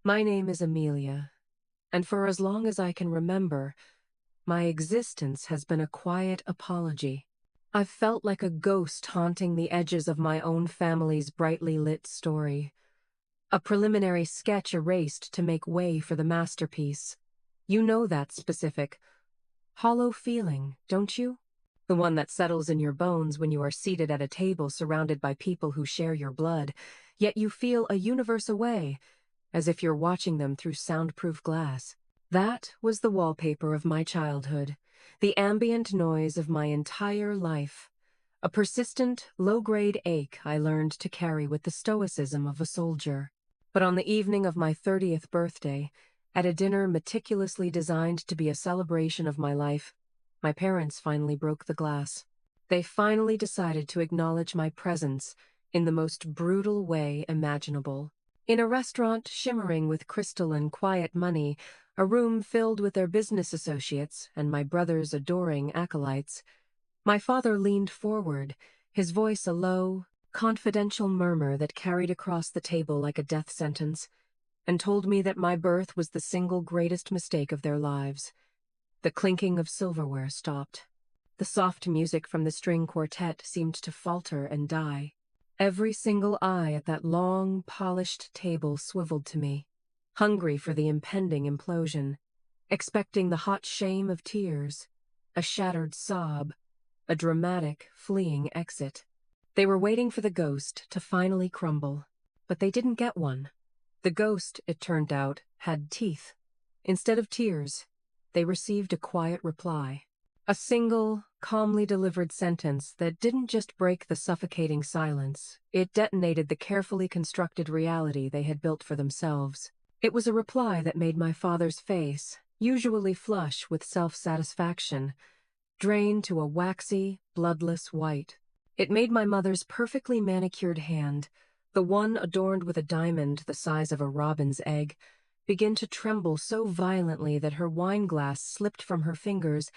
My name is Amelia, and for as long as I can remember, my existence has been a quiet apology. I've felt like a ghost haunting the edges of my own family's brightly lit story, a preliminary sketch erased to make way for the masterpiece. You know that specific, hollow feeling, don't you? The one that settles in your bones when you are seated at a table surrounded by people who share your blood, yet you feel a universe away, as if you're watching them through soundproof glass. That was the wallpaper of my childhood, the ambient noise of my entire life, a persistent, low-grade ache I learned to carry with the stoicism of a soldier. But on the evening of my 30th birthday, at a dinner meticulously designed to be a celebration of my life, my parents finally broke the glass. They finally decided to acknowledge my presence in the most brutal way imaginable. In a restaurant shimmering with crystal and quiet money, a room filled with their business associates and my brother's adoring acolytes, my father leaned forward, his voice a low, confidential murmur that carried across the table like a death sentence, and told me that my birth was the single greatest mistake of their lives. The clinking of silverware stopped. The soft music from the string quartet seemed to falter and die. Every single eye at that long, polished table swiveled to me, hungry for the impending implosion, expecting the hot shame of tears, a shattered sob, a dramatic, fleeing exit. They were waiting for the ghost to finally crumble, but they didn't get one. The ghost, it turned out, had teeth. Instead of tears, they received a quiet reply. A single, calmly delivered sentence that didn't just break the suffocating silence, it detonated the carefully constructed reality they had built for themselves. It was a reply that made my father's face, usually flush with self-satisfaction, drain to a waxy, bloodless white. It made my mother's perfectly manicured hand, the one adorned with a diamond the size of a robin's egg, begin to tremble so violently that her wine glass slipped from her fingers,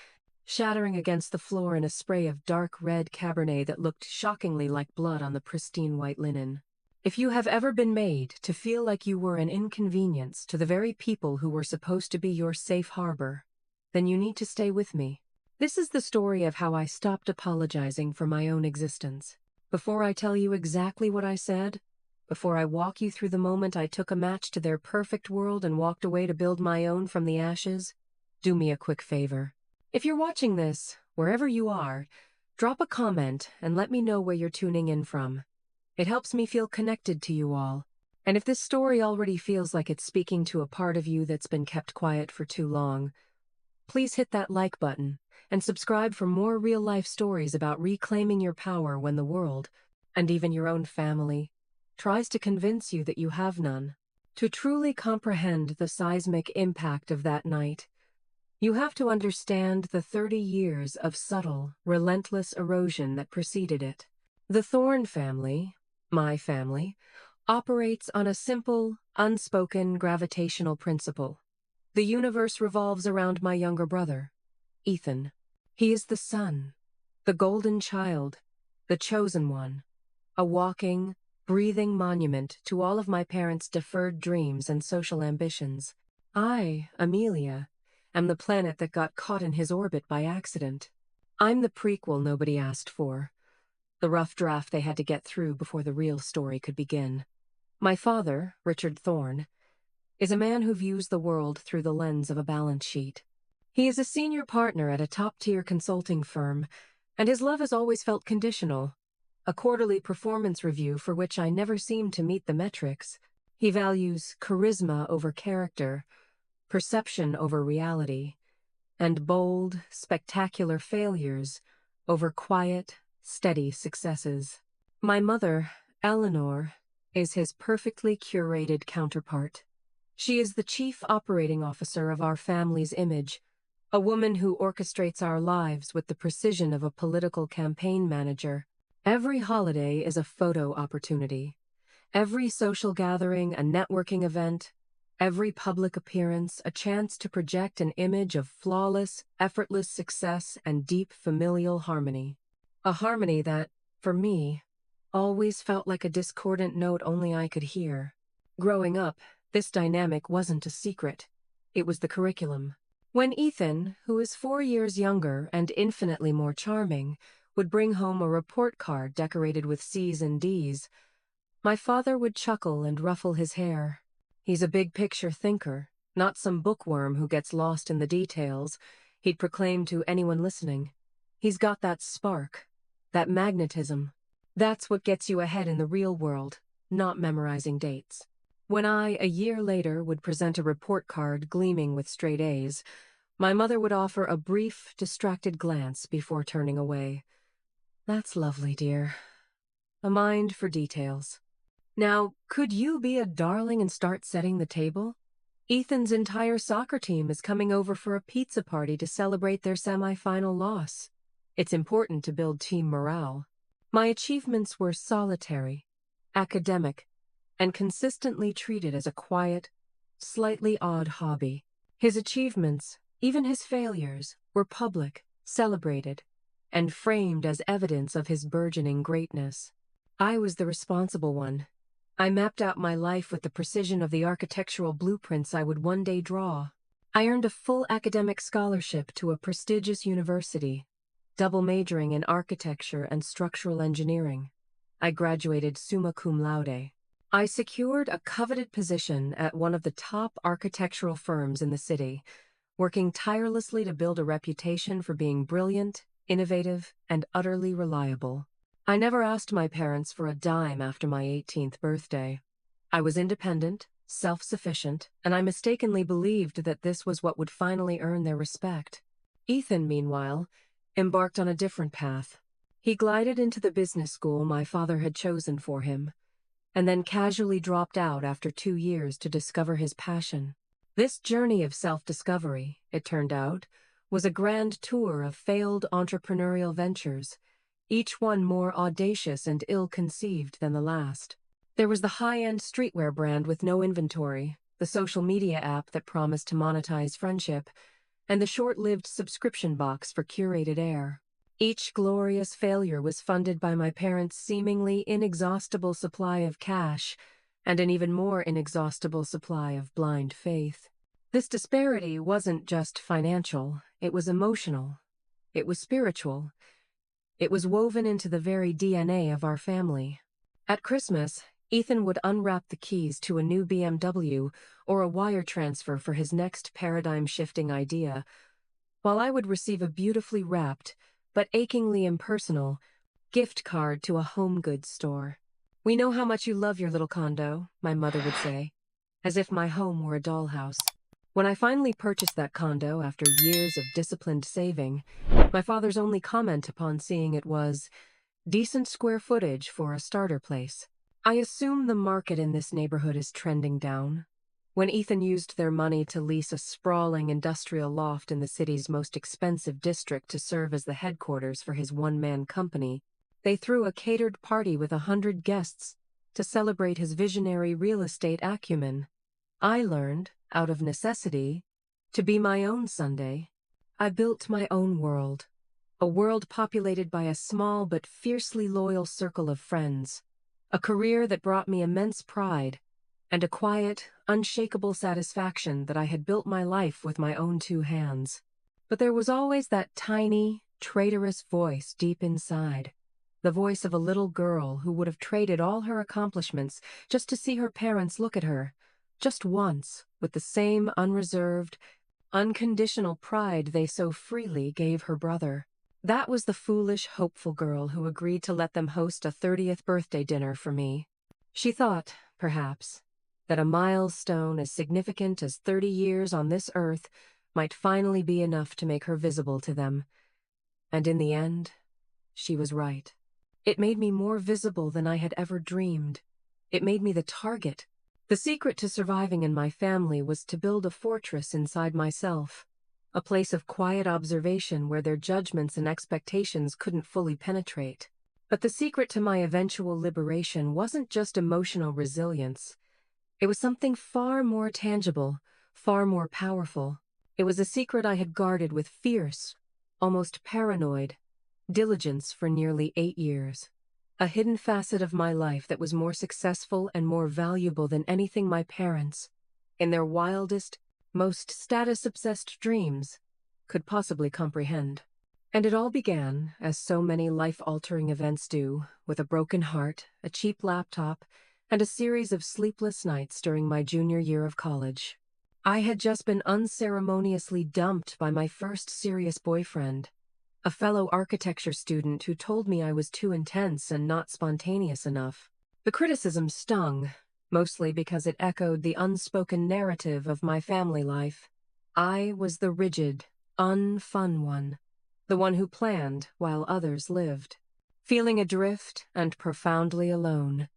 shattering against the floor in a spray of dark red Cabernet that looked shockingly like blood on the pristine white linen. If you have ever been made to feel like you were an inconvenience to the very people who were supposed to be your safe harbor, then you need to stay with me. This is the story of how I stopped apologizing for my own existence. Before I tell you exactly what I said, before I walk you through the moment I took a match to their perfect world and walked away to build my own from the ashes, do me a quick favor. If you're watching this, wherever you are, drop a comment and let me know where you're tuning in from. It helps me feel connected to you all. And if this story already feels like it's speaking to a part of you that's been kept quiet for too long, please hit that like button and subscribe for more real-life stories about reclaiming your power when the world, and even your own family, tries to convince you that you have none. To truly comprehend the seismic impact of that night, you have to understand the 30 years of subtle, relentless erosion that preceded it. The Thorne family, my family, operates on a simple, unspoken gravitational principle. The universe revolves around my younger brother, Ethan. He is the sun, the golden child, the chosen one, a walking, breathing monument to all of my parents' deferred dreams and social ambitions. I, Amelia, am the planet that got caught in his orbit by accident. I'm the prequel nobody asked for, the rough draft they had to get through before the real story could begin. My father, Richard Thorne, is a man who views the world through the lens of a balance sheet. He is a senior partner at a top-tier consulting firm, and his love has always felt conditional, a quarterly performance review for which I never seem to meet the metrics. He values charisma over character, perception over reality, and bold, spectacular failures over quiet, steady successes. My mother, Eleanor, is his perfectly curated counterpart. She is the chief operating officer of our family's image, a woman who orchestrates our lives with the precision of a political campaign manager. Every holiday is a photo opportunity. Every social gathering a networking event. Every public appearance a chance to project an image of flawless, effortless success and deep familial harmony. A harmony that, for me, always felt like a discordant note only I could hear. Growing up, This dynamic wasn't a secret. It was the curriculum. When Ethan, who is 4 years younger and infinitely more charming, would bring home a report card decorated with C's and D's, my father would chuckle and ruffle his hair. He's a big-picture thinker, not some bookworm who gets lost in the details, he'd proclaim to anyone listening. He's got that spark, that magnetism. That's what gets you ahead in the real world, not memorizing dates. When I, a year later, would present a report card gleaming with straight A's, my mother would offer a brief, distracted glance before turning away. That's lovely, dear. A mind for details. Now, could you be a darling and start setting the table? Ethan's entire soccer team is coming over for a pizza party to celebrate their semi-final loss. It's important to build team morale. My achievements were solitary, academic, and consistently treated as a quiet, slightly odd hobby. His achievements, even his failures, were public, celebrated, and framed as evidence of his burgeoning greatness. I was the responsible one. I mapped out my life with the precision of the architectural blueprints I would one day draw. I earned a full academic scholarship to a prestigious university, double majoring in architecture and structural engineering. I graduated summa cum laude. I secured a coveted position at one of the top architectural firms in the city, working tirelessly to build a reputation for being brilliant, innovative, and utterly reliable. I never asked my parents for a dime after my 18th birthday. I was independent, self-sufficient, and I mistakenly believed that this was what would finally earn their respect. Ethan, meanwhile, embarked on a different path. He glided into the business school my father had chosen for him, and then casually dropped out after 2 years to discover his passion. This journey of self-discovery, it turned out, was a grand tour of failed entrepreneurial ventures, each one more audacious and ill-conceived than the last. There was the high-end streetwear brand with no inventory, the social media app that promised to monetize friendship, and the short-lived subscription box for curated air. Each glorious failure was funded by my parents' seemingly inexhaustible supply of cash and an even more inexhaustible supply of blind faith. This disparity wasn't just financial, it was emotional. It was spiritual. It was woven into the very DNA of our family. At Christmas, Ethan would unwrap the keys to a new BMW or a wire transfer for his next paradigm-shifting idea, while I would receive a beautifully wrapped, but achingly impersonal, gift card to a home goods store. "We know how much you love your little condo," my mother would say, as if my home were a dollhouse. When I finally purchased that condo after years of disciplined saving, my father's only comment upon seeing it was, "Decent square footage for a starter place." I assume the market in this neighborhood is trending down. When Ethan used their money to lease a sprawling industrial loft in the city's most expensive district to serve as the headquarters for his one-man company, they threw a catered party with 100 guests to celebrate his visionary real estate acumen. I learned, out of necessity, to be my own Sunday. I built my own world, a world populated by a small but fiercely loyal circle of friends, a career that brought me immense pride, and a quiet, unshakable satisfaction that I had built my life with my own 2 hands. But there was always that tiny, traitorous voice deep inside, the voice of a little girl who would have traded all her accomplishments just to see her parents look at her, just once, with the same unreserved, unconditional pride they so freely gave her brother. That was the foolish, hopeful girl who agreed to let them host a 30th birthday dinner for me. She thought, perhaps, that a milestone as significant as 30 years on this earth might finally be enough to make her visible to them. And in the end, she was right. It made me more visible than I had ever dreamed. It made me the target. The secret to surviving in my family was to build a fortress inside myself, a place of quiet observation where their judgments and expectations couldn't fully penetrate. But the secret to my eventual liberation wasn't just emotional resilience. It was something far more tangible, far more powerful. It was a secret I had guarded with fierce, almost paranoid, diligence for nearly 8 years. A hidden facet of my life that was more successful and more valuable than anything my parents, in their wildest, most status-obsessed dreams could possibly comprehend. And it all began, as so many life-altering events do, with a broken heart, a cheap laptop, and a series of sleepless nights during my junior year of college. I had just been unceremoniously dumped by my first serious boyfriend, a fellow architecture student who told me I was too intense and not spontaneous enough. The criticism stung, mostly because it echoed the unspoken narrative of my family life. I was the rigid, unfun one, the one who planned while others lived. Feeling adrift and profoundly alone,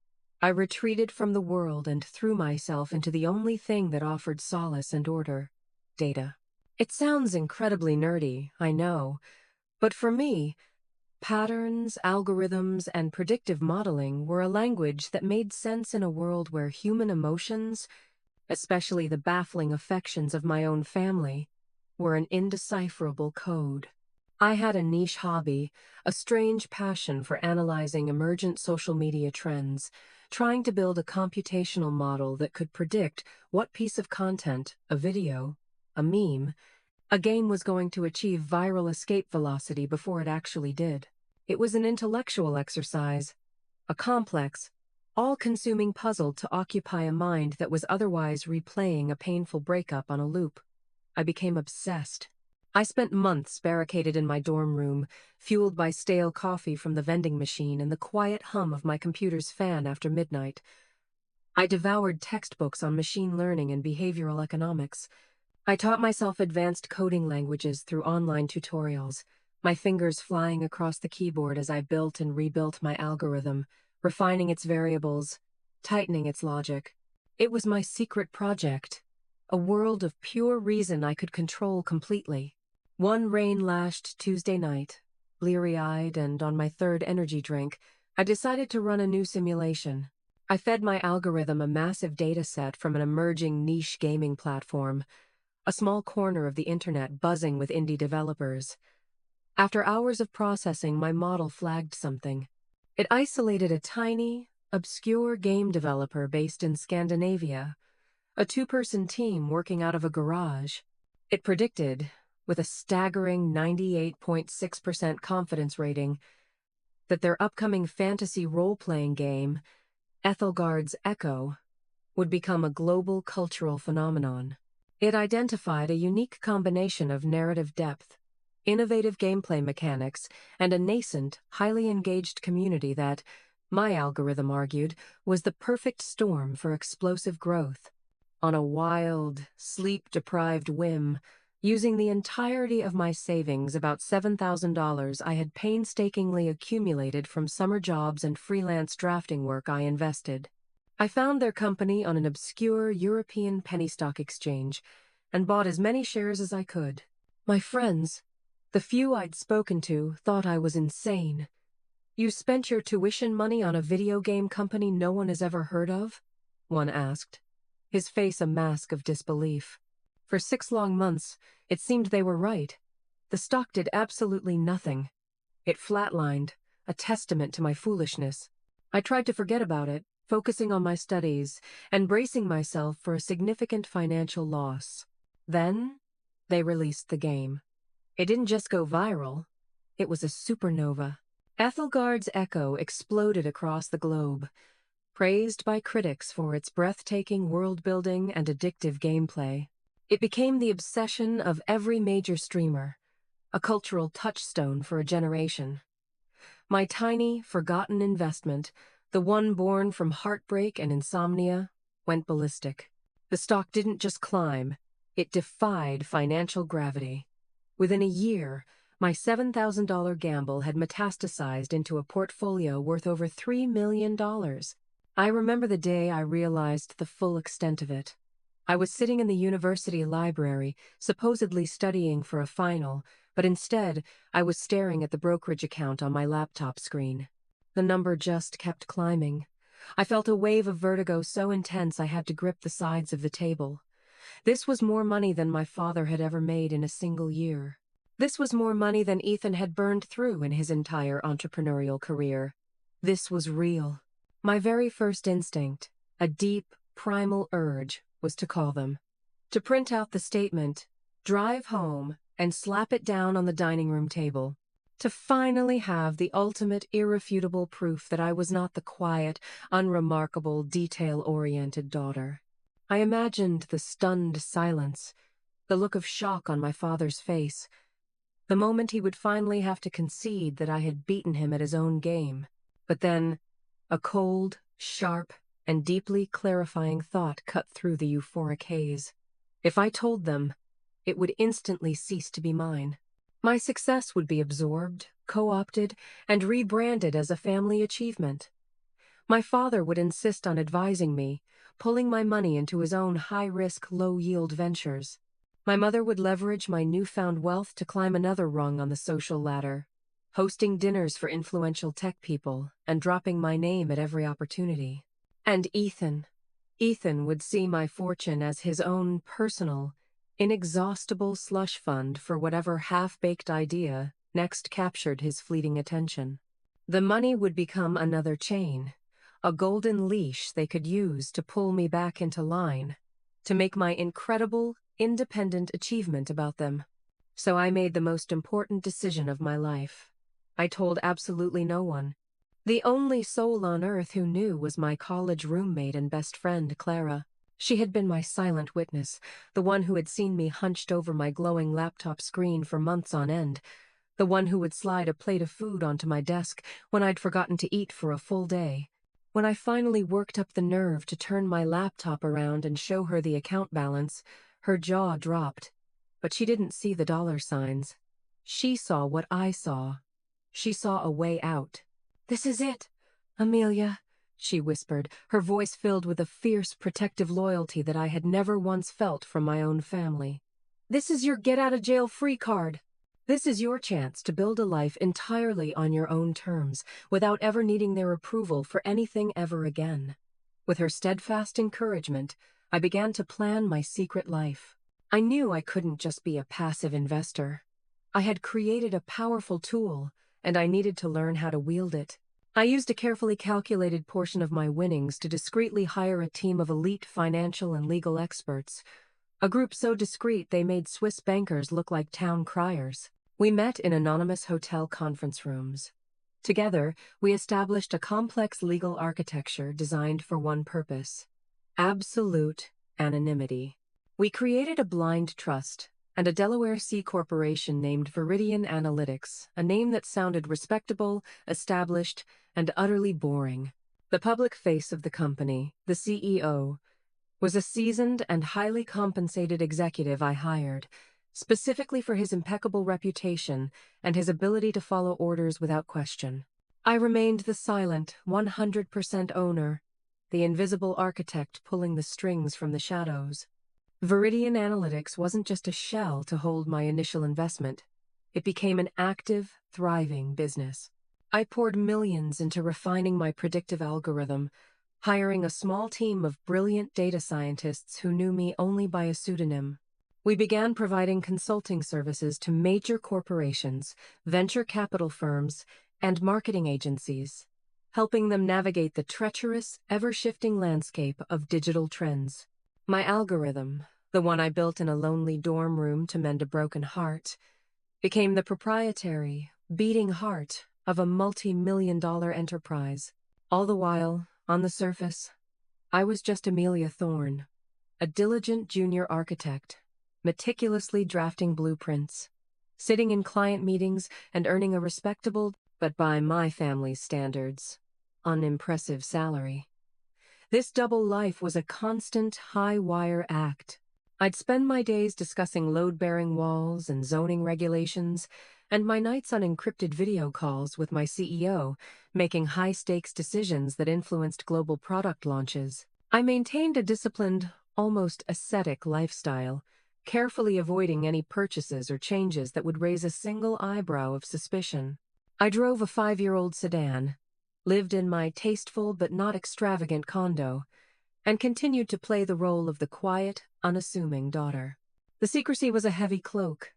I retreated from the world and threw myself into the only thing that offered solace and order: data. It sounds incredibly nerdy, I know, but for me, patterns, algorithms, and predictive modeling were a language that made sense in a world where human emotions, especially the baffling affections of my own family, were an indecipherable code. I had a niche hobby, a strange passion for analyzing emergent social media trends, trying to build a computational model that could predict what piece of content, a video, a meme, a game was going to achieve viral escape velocity before it actually did. It was an intellectual exercise, a complex, all-consuming puzzle to occupy a mind that was otherwise replaying a painful breakup on a loop. I became obsessed. I spent months barricaded in my dorm room, fueled by stale coffee from the vending machine and the quiet hum of my computer's fan after midnight. I devoured textbooks on machine learning and behavioral economics. I taught myself advanced coding languages through online tutorials, my fingers flying across the keyboard as I built and rebuilt my algorithm, refining its variables, tightening its logic. It was my secret project, a world of pure reason I could control completely. One rain-lashed Tuesday night, bleary-eyed and on my third energy drink, I decided to run a new simulation. I fed my algorithm a massive data set from an emerging niche gaming platform, a small corner of the internet buzzing with indie developers. After hours of processing, my model flagged something. It isolated a tiny, obscure game developer based in Scandinavia, a two-person team working out of a garage. It predicted, with a staggering 98.6% confidence rating, that their upcoming fantasy role-playing game, Ethelgard's Echo, would become a global cultural phenomenon. It identified a unique combination of narrative depth, innovative gameplay mechanics, and a nascent, highly engaged community that, my algorithm argued, was the perfect storm for explosive growth. On a wild, sleep-deprived whim, using the entirety of my savings, about $7,000 I had painstakingly accumulated from summer jobs and freelance drafting work, I invested. I found their company on an obscure European penny stock exchange and bought as many shares as I could. My friends, the few I'd spoken to, thought I was insane. "You spent your tuition money on a video game company no one has ever heard of?" one asked, his face a mask of disbelief. For 6 long months, it seemed they were right. The stock did absolutely nothing. It flatlined, a testament to my foolishness. I tried to forget about it, focusing on my studies and bracing myself for a significant financial loss. Then, they released the game. It didn't just go viral, it was a supernova. Ethelgard's Echo exploded across the globe, praised by critics for its breathtaking world-building and addictive gameplay. It became the obsession of every major streamer, a cultural touchstone for a generation. My tiny, forgotten investment, the one born from heartbreak and insomnia, went ballistic. The stock didn't just climb, it defied financial gravity. Within a year, my $7,000 gamble had metastasized into a portfolio worth over $3 million. I remember the day I realized the full extent of it. I was sitting in the university library, supposedly studying for a final, but instead, I was staring at the brokerage account on my laptop screen. The number just kept climbing. I felt a wave of vertigo so intense I had to grip the sides of the table. This was more money than my father had ever made in a single year. This was more money than Ethan had burned through in his entire entrepreneurial career. This was real. My very first instinct, a deep, primal urge, was to call them, to print out the statement, drive home, and slap it down on the dining room table, to finally have the ultimate irrefutable proof that I was not the quiet, unremarkable, detail-oriented daughter. I imagined the stunned silence, the look of shock on my father's face, the moment he would finally have to concede that I had beaten him at his own game. But then, a cold, sharp, and deeply clarifying thought cut through the euphoric haze. If I told them, it would instantly cease to be mine. My success would be absorbed, co-opted, and rebranded as a family achievement. My father would insist on advising me, pulling my money into his own high-risk, low-yield ventures. My mother would leverage my newfound wealth to climb another rung on the social ladder, hosting dinners for influential tech people and dropping my name at every opportunity. And Ethan would see my fortune as his own personal, inexhaustible slush fund for whatever half-baked idea next captured his fleeting attention. The money would become another chain, a golden leash they could use to pull me back into line, to make my incredible, independent achievement about them. So I made the most important decision of my life. I told absolutely no one. The only soul on earth who knew was my college roommate and best friend, Clara. She had been my silent witness, the one who had seen me hunched over my glowing laptop screen for months on end, the one who would slide a plate of food onto my desk when I'd forgotten to eat for a full day. When I finally worked up the nerve to turn my laptop around and show her the account balance, her jaw dropped. But she didn't see the dollar signs. She saw what I saw. She saw a way out. "This is it, Amelia," she whispered, her voice filled with a fierce, protective loyalty that I had never once felt from my own family. "This is your get-out-of-jail-free card. This is your chance to build a life entirely on your own terms, without ever needing their approval for anything ever again." With her steadfast encouragement, I began to plan my secret life. I knew I couldn't just be a passive investor. I had created a powerful tool, and I needed to learn how to wield it. I used a carefully calculated portion of my winnings to discreetly hire a team of elite financial and legal experts, a group so discreet they made Swiss bankers look like town criers. We met in anonymous hotel conference rooms. Together, we established a complex legal architecture designed for one purpose: absolute anonymity. We created a blind trust and a Delaware C corporation named Viridian Analytics, a name that sounded respectable, established, and utterly boring. The public face of the company, the CEO, was a seasoned and highly compensated executive I hired, specifically for his impeccable reputation and his ability to follow orders without question. I remained the silent, 100% owner, the invisible architect pulling the strings from the shadows. Viridian Analytics wasn't just a shell to hold my initial investment. It became an active, thriving business. I poured millions into refining my predictive algorithm, hiring a small team of brilliant data scientists who knew me only by a pseudonym. We began providing consulting services to major corporations, venture capital firms, and marketing agencies, helping them navigate the treacherous, ever-shifting landscape of digital trends. My algorithm, the one I built in a lonely dorm room to mend a broken heart, became the proprietary, beating heart of a multi-million-dollar enterprise. All the while, on the surface, I was just Amelia Thorne, a diligent junior architect, meticulously drafting blueprints, sitting in client meetings and earning a respectable, but by my family's standards, unimpressive salary. This double life was a constant, high-wire act. I'd spend my days discussing load-bearing walls and zoning regulations, and my nights on encrypted video calls with my CEO, making high-stakes decisions that influenced global product launches. I maintained a disciplined, almost ascetic lifestyle, carefully avoiding any purchases or changes that would raise a single eyebrow of suspicion. I drove a 5-year-old sedan, lived in my tasteful but not extravagant condo, and continued to play the role of the quiet, unassuming daughter. The secrecy was a heavy cloak,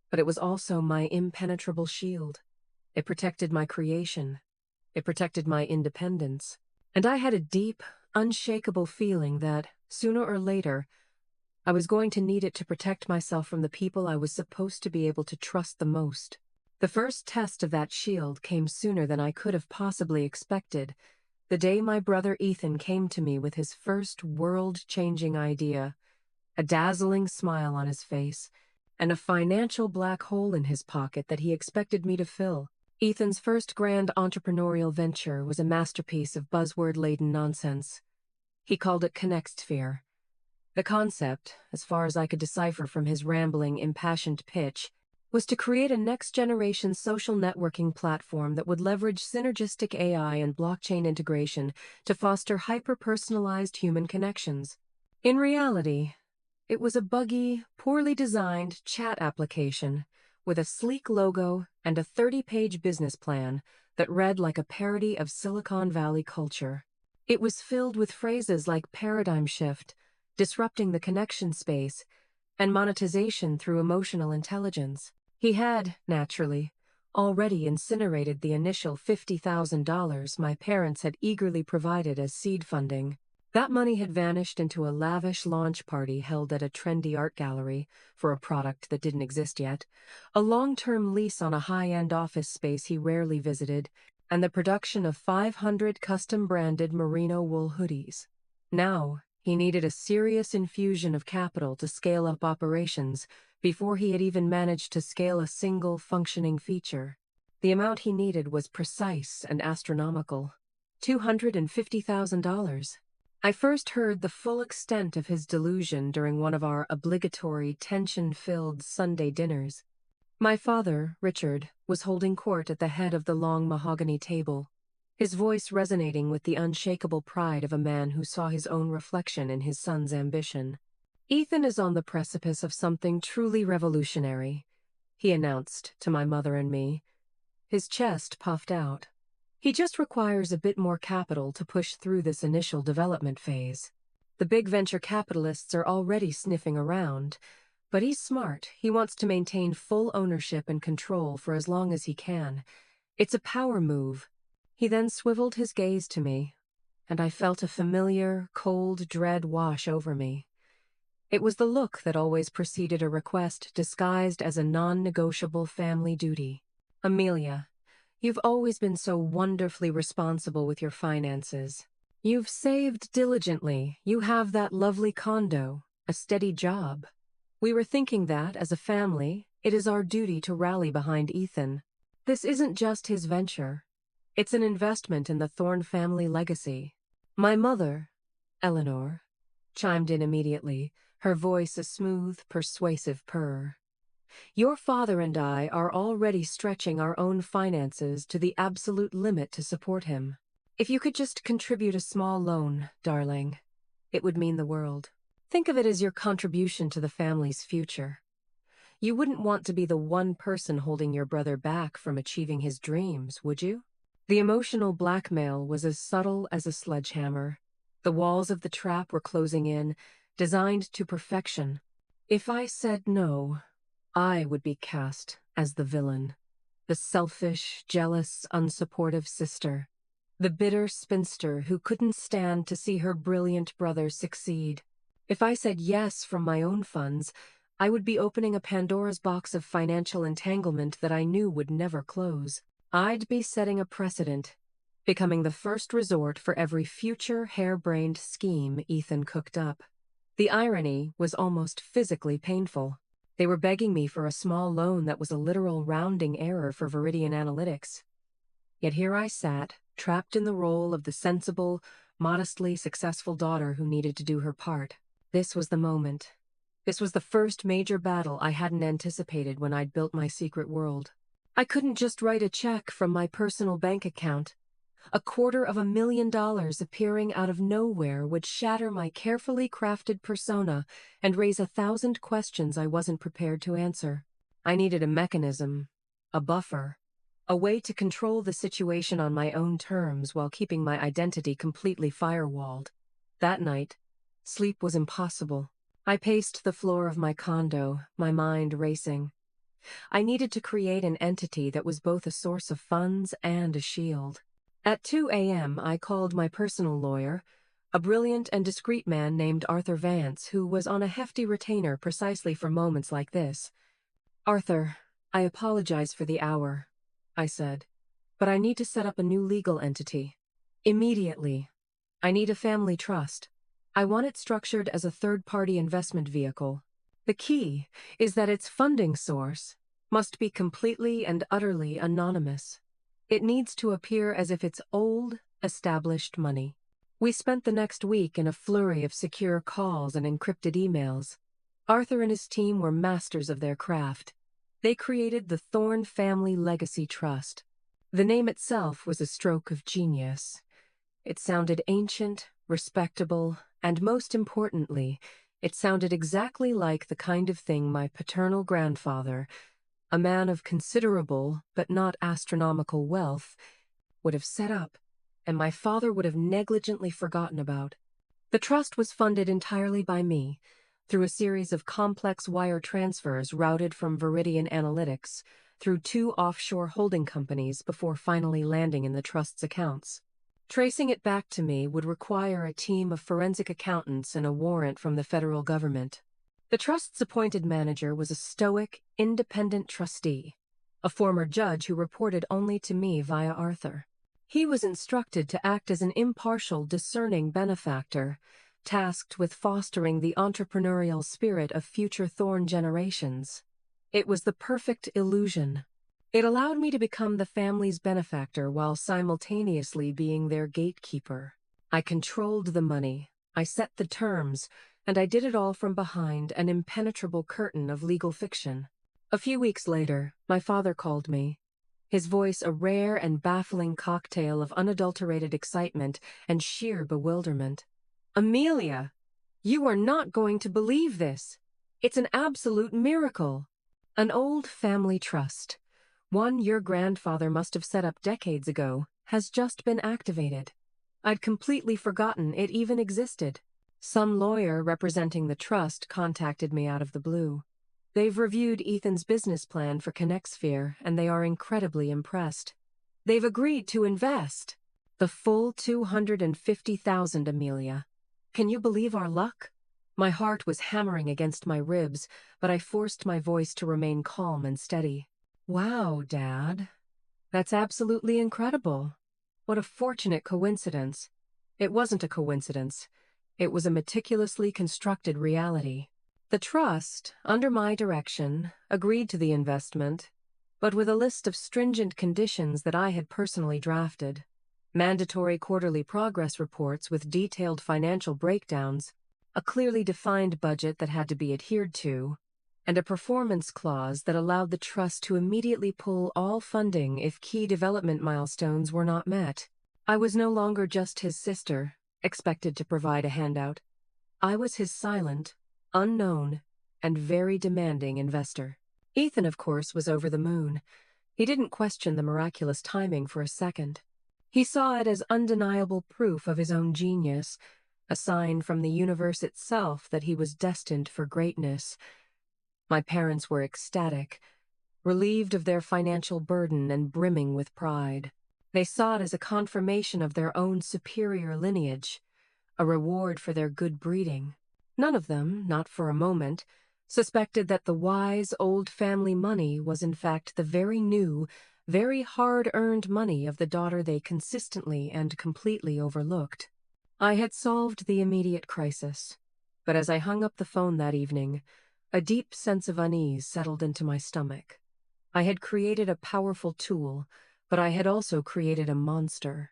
but it was also my impenetrable shield. It protected my creation. It protected my independence. And I had a deep, unshakable feeling that, sooner or later, I was going to need it to protect myself from the people I was supposed to be able to trust the most. The first test of that shield came sooner than I could have possibly expected, the day my brother Ethan came to me with his first world-changing idea, a dazzling smile on his face, and a financial black hole in his pocket that he expected me to fill. Ethan's first grand entrepreneurial venture was a masterpiece of buzzword-laden nonsense. He called it ConnectSphere. The concept, as far as I could decipher from his rambling, impassioned pitch, was to create a next-generation social networking platform that would leverage synergistic AI and blockchain integration to foster hyper-personalized human connections. In reality, it was a buggy, poorly designed chat application with a sleek logo and a 30-page business plan that read like a parody of Silicon Valley culture. It was filled with phrases like paradigm shift, disrupting the connection space, and monetization through emotional intelligence. He had, naturally, already incinerated the initial $50,000 my parents had eagerly provided as seed funding. That money had vanished into a lavish launch party held at a trendy art gallery for a product that didn't exist yet, a long-term lease on a high-end office space he rarely visited, and the production of 500 custom-branded merino wool hoodies. Now, he needed a serious infusion of capital to scale up operations before he had even managed to scale a single functioning feature. The amount he needed was precise and astronomical: $250,000. I first heard the full extent of his delusion during one of our obligatory, tension-filled Sunday dinners. My father, Richard, was holding court at the head of the long mahogany table, his voice resonating with the unshakable pride of a man who saw his own reflection in his son's ambition. "Ethan is on the precipice of something truly revolutionary," he announced to my mother and me, his chest puffed out. "He just requires a bit more capital to push through this initial development phase. The big venture capitalists are already sniffing around, but he's smart. He wants to maintain full ownership and control for as long as he can. It's a power move." He then swiveled his gaze to me, and I felt a familiar, cold dread wash over me. It was the look that always preceded a request disguised as a non-negotiable family duty. "Amelia, you've always been so wonderfully responsible with your finances. You've saved diligently. You have that lovely condo, a steady job. We were thinking that, as a family, it is our duty to rally behind Ethan. This isn't just his venture. It's an investment in the Thorne family legacy." My mother, Eleanor, chimed in immediately, her voice a smooth, persuasive purr. "Your father and I are already stretching our own finances to the absolute limit to support him. If you could just contribute a small loan, darling, it would mean the world. Think of it as your contribution to the family's future. You wouldn't want to be the one person holding your brother back from achieving his dreams, would you?" The emotional blackmail was as subtle as a sledgehammer. The walls of the trap were closing in, designed to perfection. If I said no, I would be cast as the villain, the selfish, jealous, unsupportive sister, the bitter spinster who couldn't stand to see her brilliant brother succeed. If I said yes from my own funds, I would be opening a Pandora's box of financial entanglement that I knew would never close. I'd be setting a precedent, becoming the first resort for every future harebrained scheme Ethan cooked up. The irony was almost physically painful. They were begging me for a small loan that was a literal rounding error for Viridian Analytics. Yet here I sat, trapped in the role of the sensible, modestly successful daughter who needed to do her part. This was the moment. This was the first major battle I hadn't anticipated when I'd built my secret world. I couldn't just write a check from my personal bank account. $250,000 appearing out of nowhere would shatter my carefully crafted persona and raise 1,000 questions I wasn't prepared to answer. I needed a mechanism, a buffer, a way to control the situation on my own terms while keeping my identity completely firewalled. That night, sleep was impossible. I paced the floor of my condo, my mind racing. I needed to create an entity that was both a source of funds and a shield. At 2 a.m., I called my personal lawyer, a brilliant and discreet man named Arthur Vance, who was on a hefty retainer precisely for moments like this. "Arthur, I apologize for the hour," I said, "but I need to set up a new legal entity. Immediately. I need a family trust. I want it structured as a third-party investment vehicle. The key is that its funding source must be completely and utterly anonymous. It needs to appear as if it's old, established money." We spent the next week in a flurry of secure calls and encrypted emails. Arthur and his team were masters of their craft. They created the Thorne Family Legacy Trust. The name itself was a stroke of genius. It sounded ancient, respectable, and most importantly, it sounded exactly like the kind of thing my paternal grandfather, a man of considerable but not astronomical wealth, would have set up, and my father would have negligently forgotten about. The trust was funded entirely by me, through a series of complex wire transfers routed from Viridian Analytics through 2 offshore holding companies before finally landing in the trust's accounts. Tracing it back to me would require a team of forensic accountants and a warrant from the federal government. The trust's appointed manager was a stoic, independent trustee, a former judge who reported only to me via Arthur. He was instructed to act as an impartial, discerning benefactor, tasked with fostering the entrepreneurial spirit of future Thorne generations. It was the perfect illusion. It allowed me to become the family's benefactor while simultaneously being their gatekeeper. I controlled the money, I set the terms, and I did it all from behind an impenetrable curtain of legal fiction. A few weeks later, my father called me, his voice a rare and baffling cocktail of unadulterated excitement and sheer bewilderment. "Amelia, you are not going to believe this. It's an absolute miracle. An old family trust, one your grandfather must have set up decades ago, has just been activated. I'd completely forgotten it even existed. Some lawyer representing the trust contacted me out of the blue. They've reviewed Ethan's business plan for ConnectSphere, and they are incredibly impressed. They've agreed to invest the full $250,000, Amelia. Can you believe our luck?" My heart was hammering against my ribs, but I forced my voice to remain calm and steady. "Wow, Dad. That's absolutely incredible. What a fortunate coincidence." It wasn't a coincidence. It was a meticulously constructed reality. The trust, under my direction, agreed to the investment, but with a list of stringent conditions that I had personally drafted. Mandatory quarterly progress reports with detailed financial breakdowns, a clearly defined budget that had to be adhered to, and a performance clause that allowed the trust to immediately pull all funding if key development milestones were not met. I was no longer just his sister, expected to provide a handout. I was his silent, unknown, and very demanding investor. Ethan, of course, was over the moon. He didn't question the miraculous timing for a second. He saw it as undeniable proof of his own genius, a sign from the universe itself that he was destined for greatness. My parents were ecstatic, relieved of their financial burden and brimming with pride. They saw it as a confirmation of their own superior lineage, a reward for their good breeding. None of them, not for a moment, suspected that the wise old family money was in fact the very new, very hard-earned money of the daughter they consistently and completely overlooked. I had solved the immediate crisis, but as I hung up the phone that evening, a deep sense of unease settled into my stomach. I had created a powerful tool, but I had also created a monster.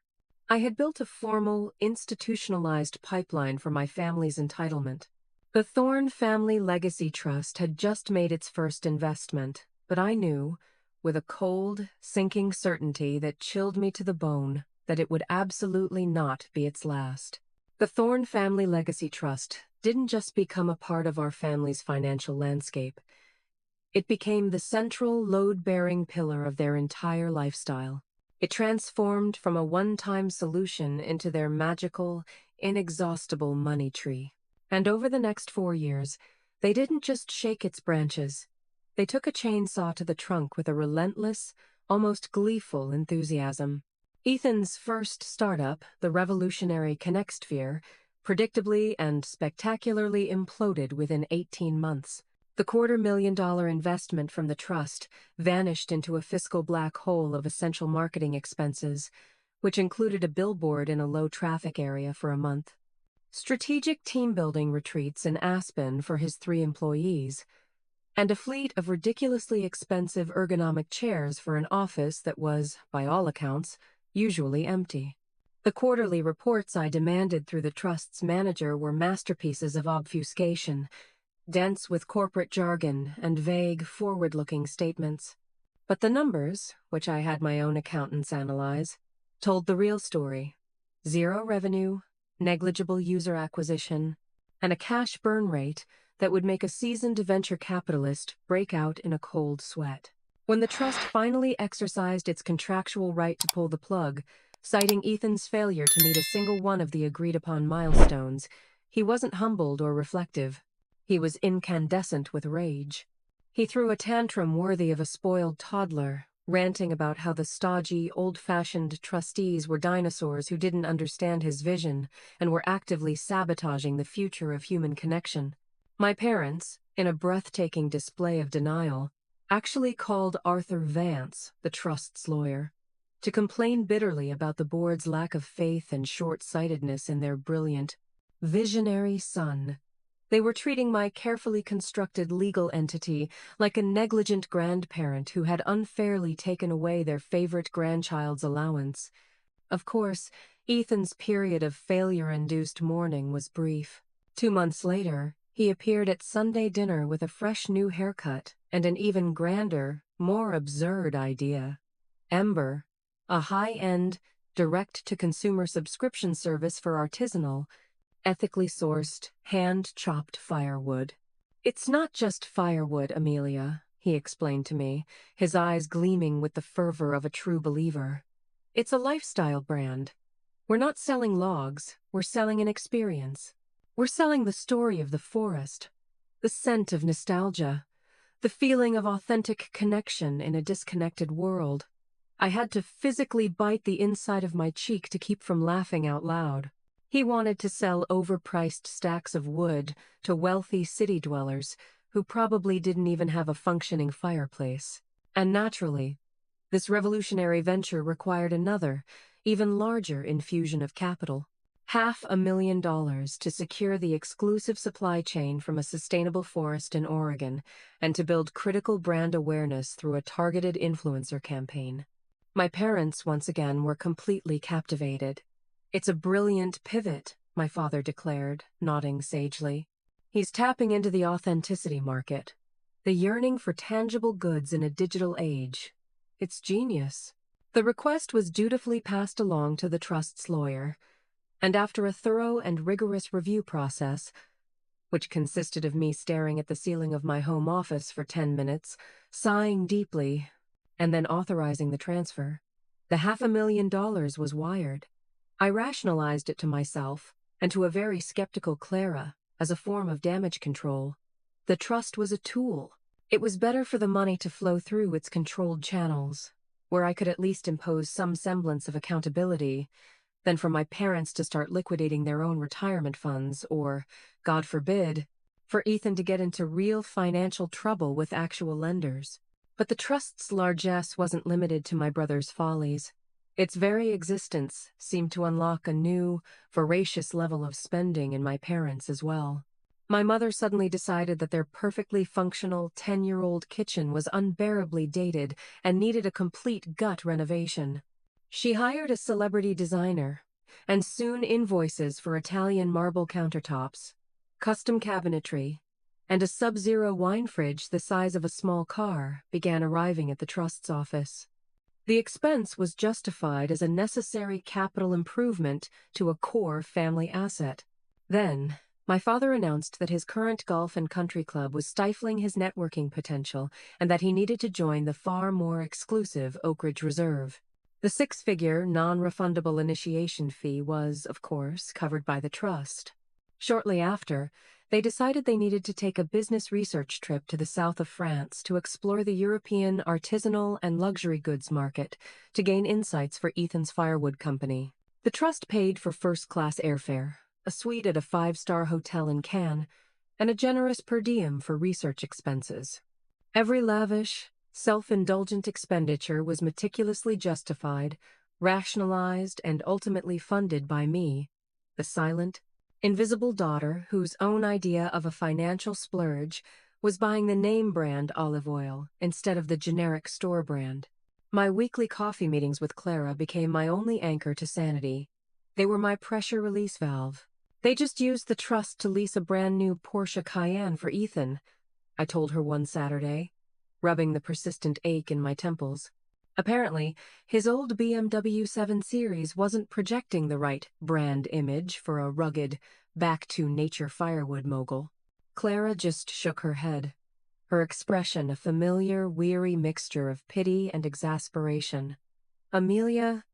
I had built a formal, institutionalized pipeline for my family's entitlement. The Thorne Family Legacy Trust had just made its first investment, but I knew, with a cold, sinking certainty that chilled me to the bone, that it would absolutely not be its last. The Thorne Family Legacy Trust didn't just become a part of our family's financial landscape. It became the central, load-bearing pillar of their entire lifestyle. It transformed from a one-time solution into their magical, inexhaustible money tree. And over the next 4 years, they didn't just shake its branches. They took a chainsaw to the trunk with a relentless, almost gleeful enthusiasm. Ethan's first startup, the revolutionary ConnectSphere, predictably and spectacularly imploded within 18 months. The $250,000 investment from the trust vanished into a fiscal black hole of essential marketing expenses, which included a billboard in a low-traffic area for a month, strategic team-building retreats in Aspen for his 3 employees, and a fleet of ridiculously expensive ergonomic chairs for an office that was, by all accounts, usually empty. The quarterly reports I demanded through the trust's manager were masterpieces of obfuscation, dense with corporate jargon and vague, forward-looking statements. But the numbers, which I had my own accountants analyze, told the real story. 0 revenue, negligible user acquisition, and a cash burn rate that would make a seasoned venture capitalist break out in a cold sweat. When the trust finally exercised its contractual right to pull the plug, citing Ethan's failure to meet a single one of the agreed-upon milestones, he wasn't humbled or reflective. He was incandescent with rage. He threw a tantrum worthy of a spoiled toddler, ranting about how the stodgy, old-fashioned trustees were dinosaurs who didn't understand his vision and were actively sabotaging the future of human connection. My parents, in a breathtaking display of denial, actually called Arthur Vance, the trust's lawyer, to complain bitterly about the board's lack of faith and short-sightedness in their brilliant, visionary son. They were treating my carefully constructed legal entity like a negligent grandparent who had unfairly taken away their favorite grandchild's allowance. Of course, Ethan's period of failure-induced mourning was brief. 2 months later, he appeared at Sunday dinner with a fresh new haircut and an even grander, more absurd idea. Ember, a high-end, direct-to-consumer subscription service for artisanal, ethically sourced, hand-chopped firewood. "It's not just firewood, Amelia," he explained to me, his eyes gleaming with the fervor of a true believer. "It's a lifestyle brand. We're not selling logs, we're selling an experience. We're selling the story of the forest, the scent of nostalgia, the feeling of authentic connection in a disconnected world." I had to physically bite the inside of my cheek to keep from laughing out loud. He wanted to sell overpriced stacks of wood to wealthy city dwellers who probably didn't even have a functioning fireplace. And naturally, this revolutionary venture required another, even larger infusion of capital. $500,000 to secure the exclusive supply chain from a sustainable forest in Oregon and to build critical brand awareness through a targeted influencer campaign. My parents, once again, were completely captivated. "It's a brilliant pivot," my father declared, nodding sagely. "He's tapping into the authenticity market, the yearning for tangible goods in a digital age. It's genius." The request was dutifully passed along to the trust's lawyer, and after a thorough and rigorous review process, which consisted of me staring at the ceiling of my home office for 10 minutes, sighing deeply, and then authorizing the transfer, the $500,000 was wired. I rationalized it to myself, and to a very skeptical Clara, as a form of damage control. The trust was a tool. It was better for the money to flow through its controlled channels, where I could at least impose some semblance of accountability, than for my parents to start liquidating their own retirement funds or, God forbid, for Ethan to get into real financial trouble with actual lenders. But the trust's largesse wasn't limited to my brother's follies. Its very existence seemed to unlock a new, voracious level of spending in my parents as well. My mother suddenly decided that their perfectly functional 10-year-old kitchen was unbearably dated and needed a complete gut renovation. She hired a celebrity designer, and soon invoices for Italian marble countertops, custom cabinetry, and a sub-zero wine fridge the size of a small car began arriving at the trust's office. The expense was justified as a necessary capital improvement to a core family asset. Then, my father announced that his current golf and country club was stifling his networking potential and that he needed to join the far more exclusive Oak Ridge Reserve. The 6-figure, non-refundable initiation fee was, of course, covered by the trust. Shortly after, they decided they needed to take a business research trip to the south of France to explore the European artisanal and luxury goods market to gain insights for Ethan's firewood company. The trust paid for first-class airfare, a suite at a five-star hotel in Cannes, and a generous per diem for research expenses. Every lavish, self-indulgent expenditure was meticulously justified, rationalized, and ultimately funded by me, the silent, invisible daughter whose own idea of a financial splurge was buying the name brand olive oil instead of the generic store brand. My weekly coffee meetings with Clara became my only anchor to sanity. They were my pressure release valve. They just used the trust to lease a brand new Porsche Cayenne for Ethan, I told her one Saturday, rubbing the persistent ache in my temples. Apparently, his old BMW 7 Series wasn't projecting the right brand image for a rugged, back-to-nature firewood mogul. Clara just shook her head, her expression a familiar, weary mixture of pity and exasperation. Amelia,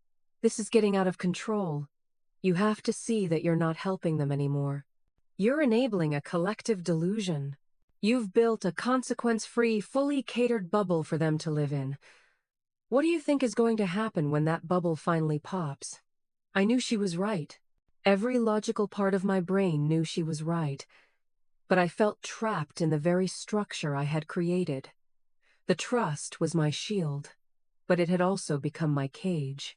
this is getting out of control. You have to see that you're not helping them anymore. You're enabling a collective delusion. You've built a consequence-free, fully catered bubble for them to live in. What do you think is going to happen when that bubble finally pops? I knew she was right. Every logical part of my brain knew she was right. But I felt trapped in the very structure I had created. The trust was my shield, but it had also become my cage.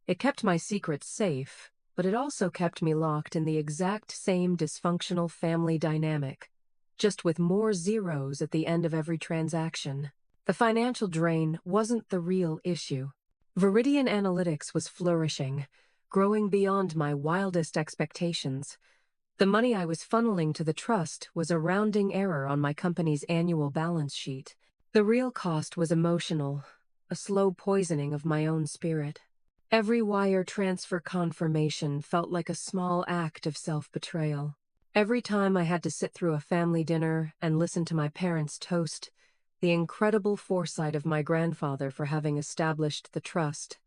It kept my secrets safe, but it also kept me locked in the exact same dysfunctional family dynamic, just with more zeros at the end of every transaction. The financial drain wasn't the real issue. Viridian Analytics was flourishing, growing beyond my wildest expectations. The money I was funneling to the trust was a rounding error on my company's annual balance sheet. The real cost was emotional, a slow poisoning of my own spirit. Every wire transfer confirmation felt like a small act of self-betrayal. Every time I had to sit through a family dinner and listen to my parents toast the incredible foresight of my grandfather for having established the trust,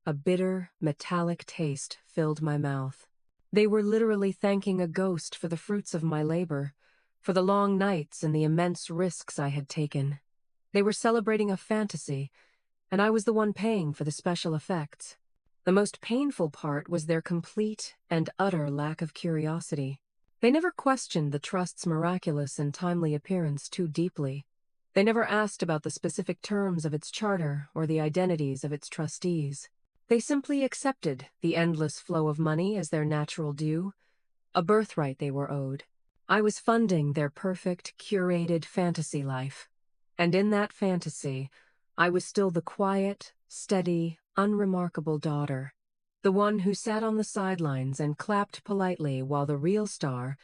a bitter, metallic taste filled my mouth. They were literally thanking a ghost for the fruits of my labor, for the long nights and the immense risks I had taken. They were celebrating a fantasy, and I was the one paying for the special effects. The most painful part was their complete and utter lack of curiosity. They never questioned the trust's miraculous and timely appearance too deeply. They never asked about the specific terms of its charter or the identities of its trustees. They simply accepted the endless flow of money as their natural due, a birthright they were owed. I was funding their perfect, curated fantasy life. And in that fantasy, I was still the quiet, steady, unremarkable daughter, the one who sat on the sidelines and clapped politely while the real star,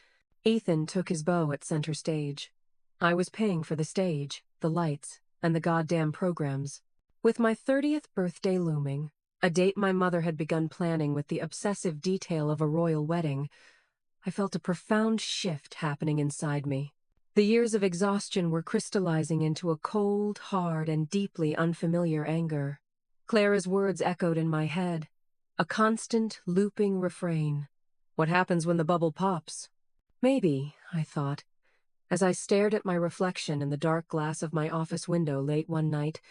Ethan, took his bow at center stage. I was paying for the stage, the lights, and the goddamn programs. With my 30th birthday looming, a date my mother had begun planning with the obsessive detail of a royal wedding, I felt a profound shift happening inside me. The years of exhaustion were crystallizing into a cold, hard, and deeply unfamiliar anger. Clara's words echoed in my head, a constant, looping refrain. What happens when the bubble pops? Maybe, I thought, as I stared at my reflection in the dark glass of my office window late one night.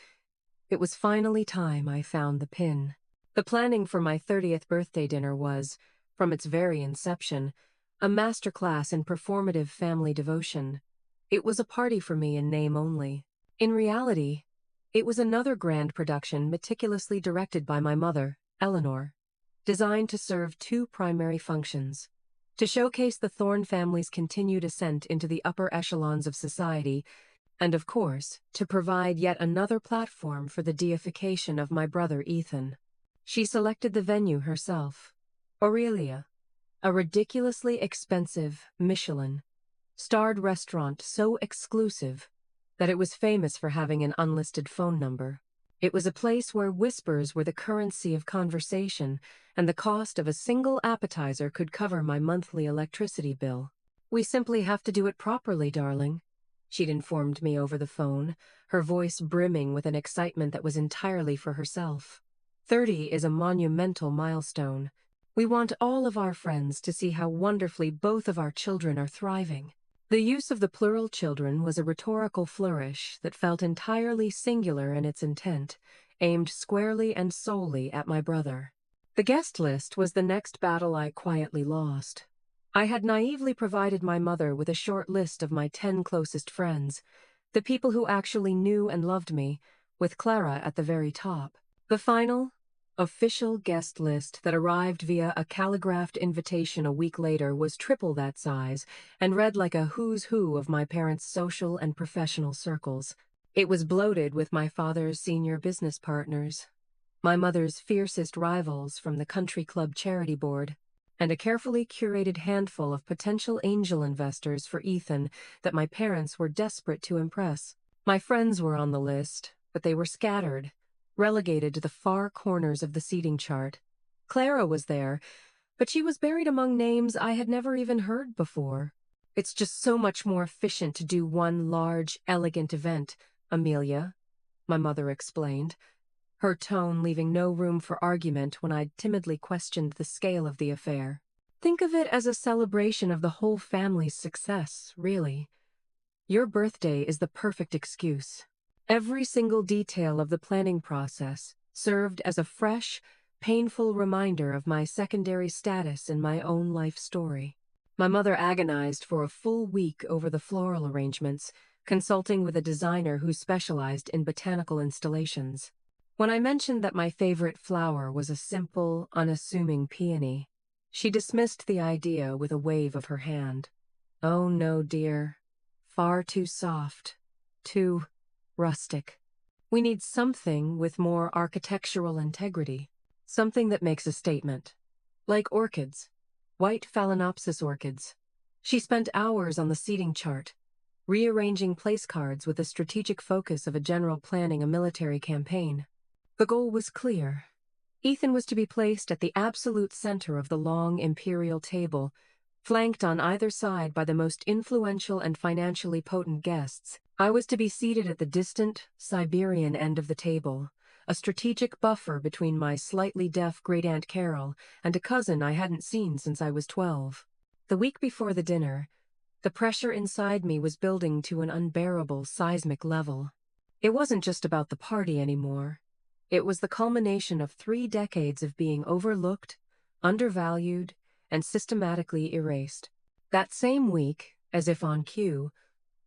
It was finally time I found the pin. The planning for my 30th birthday dinner was, from its very inception, a masterclass in performative family devotion. It was a party for me in name only. In reality, it was another grand production meticulously directed by my mother, Eleanor, designed to serve two primary functions: to showcase the Thorne family's continued ascent into the upper echelons of society, and of course, to provide yet another platform for the deification of my brother Ethan. She selected the venue herself, Aurelia, a ridiculously expensive Michelin-starred restaurant so exclusive that it was famous for having an unlisted phone number. It was a place where whispers were the currency of conversation, and the cost of a single appetizer could cover my monthly electricity bill. "We simply have to do it properly, darling," she'd informed me over the phone, her voice brimming with an excitement that was entirely for herself. 30 is a monumental milestone. We want all of our friends to see how wonderfully both of our children are thriving. The use of the plural children was a rhetorical flourish that felt entirely singular in its intent, aimed squarely and solely at my brother. The guest list was the next battle I quietly lost. I had naively provided my mother with a short list of my 10 closest friends, the people who actually knew and loved me, with Clara at the very top. The final, official guest list that arrived via a calligraphed invitation a week later was triple that size and read like a who's who of my parents' social and professional circles. It was bloated with my father's senior business partners, my mother's fiercest rivals from the country club charity board, and a carefully curated handful of potential angel investors for Ethan that my parents were desperate to impress. My friends were on the list, but they were scattered, relegated to the far corners of the seating chart. Clara was there, but she was buried among names I had never even heard before. It's just so much more efficient to do one large, elegant event, Amelia, my mother explained, her tone leaving no room for argument when I'd timidly questioned the scale of the affair. Think of it as a celebration of the whole family's success, really. Your birthday is the perfect excuse. Every single detail of the planning process served as a fresh, painful reminder of my secondary status in my own life story. My mother agonized for a full week over the floral arrangements, consulting with a designer who specialized in botanical installations. When I mentioned that my favorite flower was a simple, unassuming peony, she dismissed the idea with a wave of her hand. Oh no, dear. Far too soft. Too rustic. We need something with more architectural integrity. Something that makes a statement. Like orchids. White Phalaenopsis orchids. She spent hours on the seating chart, rearranging place cards with the strategic focus of a general planning a military campaign. The goal was clear. Ethan was to be placed at the absolute center of the long imperial table, flanked on either side by the most influential and financially potent guests. I was to be seated at the distant, Siberian end of the table, a strategic buffer between my slightly deaf great-aunt Carol and a cousin I hadn't seen since I was 12. The week before the dinner, the pressure inside me was building to an unbearable seismic level. It wasn't just about the party anymore. It was the culmination of 3 decades of being overlooked, undervalued, and systematically erased. That same week, as if on cue,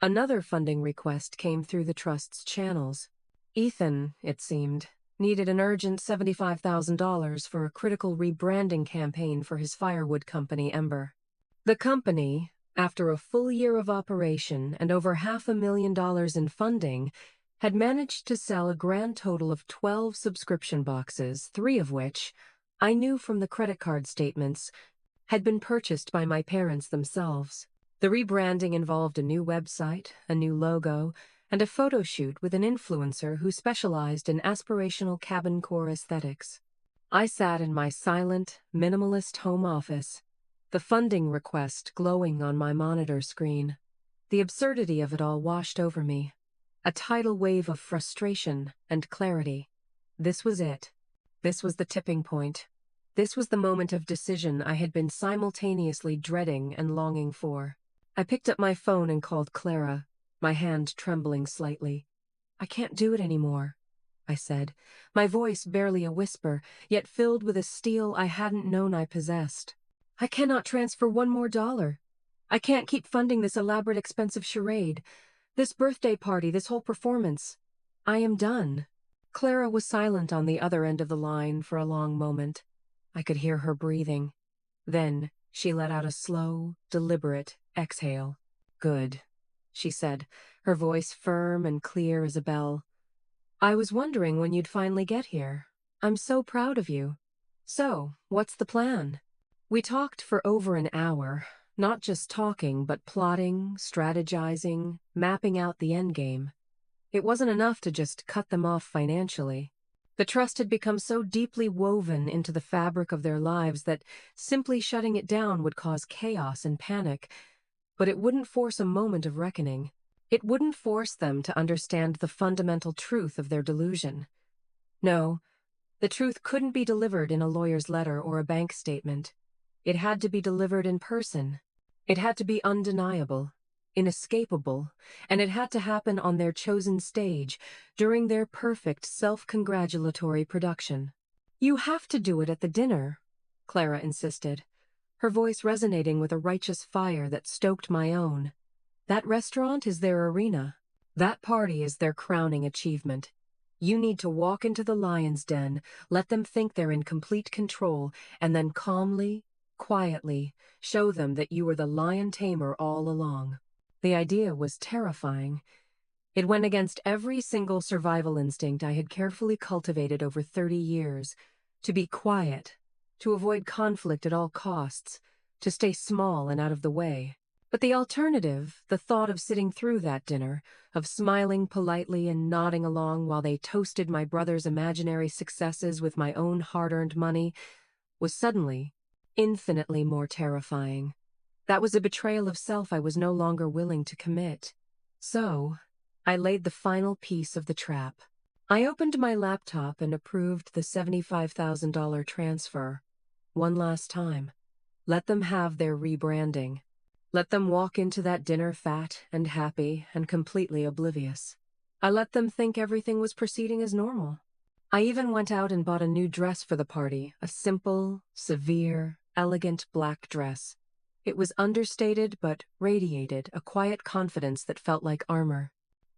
another funding request came through the trust's channels. Ethan, it seemed, needed an urgent $75,000 for a critical rebranding campaign for his firewood company, Ember. The company, after a full year of operation and over $500,000 in funding, had managed to sell a grand total of 12 subscription boxes, 3 of which, I knew from the credit card statements, had been purchased by my parents themselves. The rebranding involved a new website, a new logo, and a photo shoot with an influencer who specialized in aspirational cabin core aesthetics. I sat in my silent, minimalist home office, the funding request glowing on my monitor screen. The absurdity of it all washed over me. A tidal wave of frustration and clarity. This was it. This was the tipping point. This was the moment of decision I had been simultaneously dreading and longing for. I picked up my phone and called Clara, my hand trembling slightly. "I can't do it anymore," I said, my voice barely a whisper, yet filled with a steel I hadn't known I possessed. "I cannot transfer $1 more. I can't keep funding this elaborate, expensive charade. This birthday party, this whole performance. I am done." Clara was silent on the other end of the line for a long moment. I could hear her breathing. Then she let out a slow, deliberate exhale. "Good," she said, her voice firm and clear as a bell. "I was wondering when you'd finally get here. I'm so proud of you. So, what's the plan?" We talked for over an hour. Not just talking, but plotting, strategizing, mapping out the endgame. It wasn't enough to just cut them off financially. The trust had become so deeply woven into the fabric of their lives that simply shutting it down would cause chaos and panic, but it wouldn't force a moment of reckoning. It wouldn't force them to understand the fundamental truth of their delusion. No, the truth couldn't be delivered in a lawyer's letter or a bank statement. It had to be delivered in person. It had to be undeniable, inescapable, and it had to happen on their chosen stage, during their perfect self-congratulatory production. "You have to do it at the dinner," Clara insisted. her voice resonating with a righteous fire that stoked my own. That restaurant is their arena. That party is their crowning achievement. You need to walk into the lion's den, let them think they're in complete control, and then calmly, quietly, show them that you were the lion tamer all along. The idea was terrifying. It went against every single survival instinct I had carefully cultivated over 30 years. To be quiet, to avoid conflict at all costs, to stay small and out of the way. But the alternative, the thought of sitting through that dinner, of smiling politely and nodding along while they toasted my brother's imaginary successes with my own hard-earned money, was suddenly infinitely more terrifying. That was a betrayal of self I was no longer willing to commit. So, I laid the final piece of the trap. I opened my laptop and approved the $75,000 transfer. One last time. Let them have their rebranding. Let them walk into that dinner fat and happy and completely oblivious. I let them think everything was proceeding as normal. I even went out and bought a new dress for the party, a simple, severe, elegant black dress. It was understated but radiated a quiet confidence that felt like armor.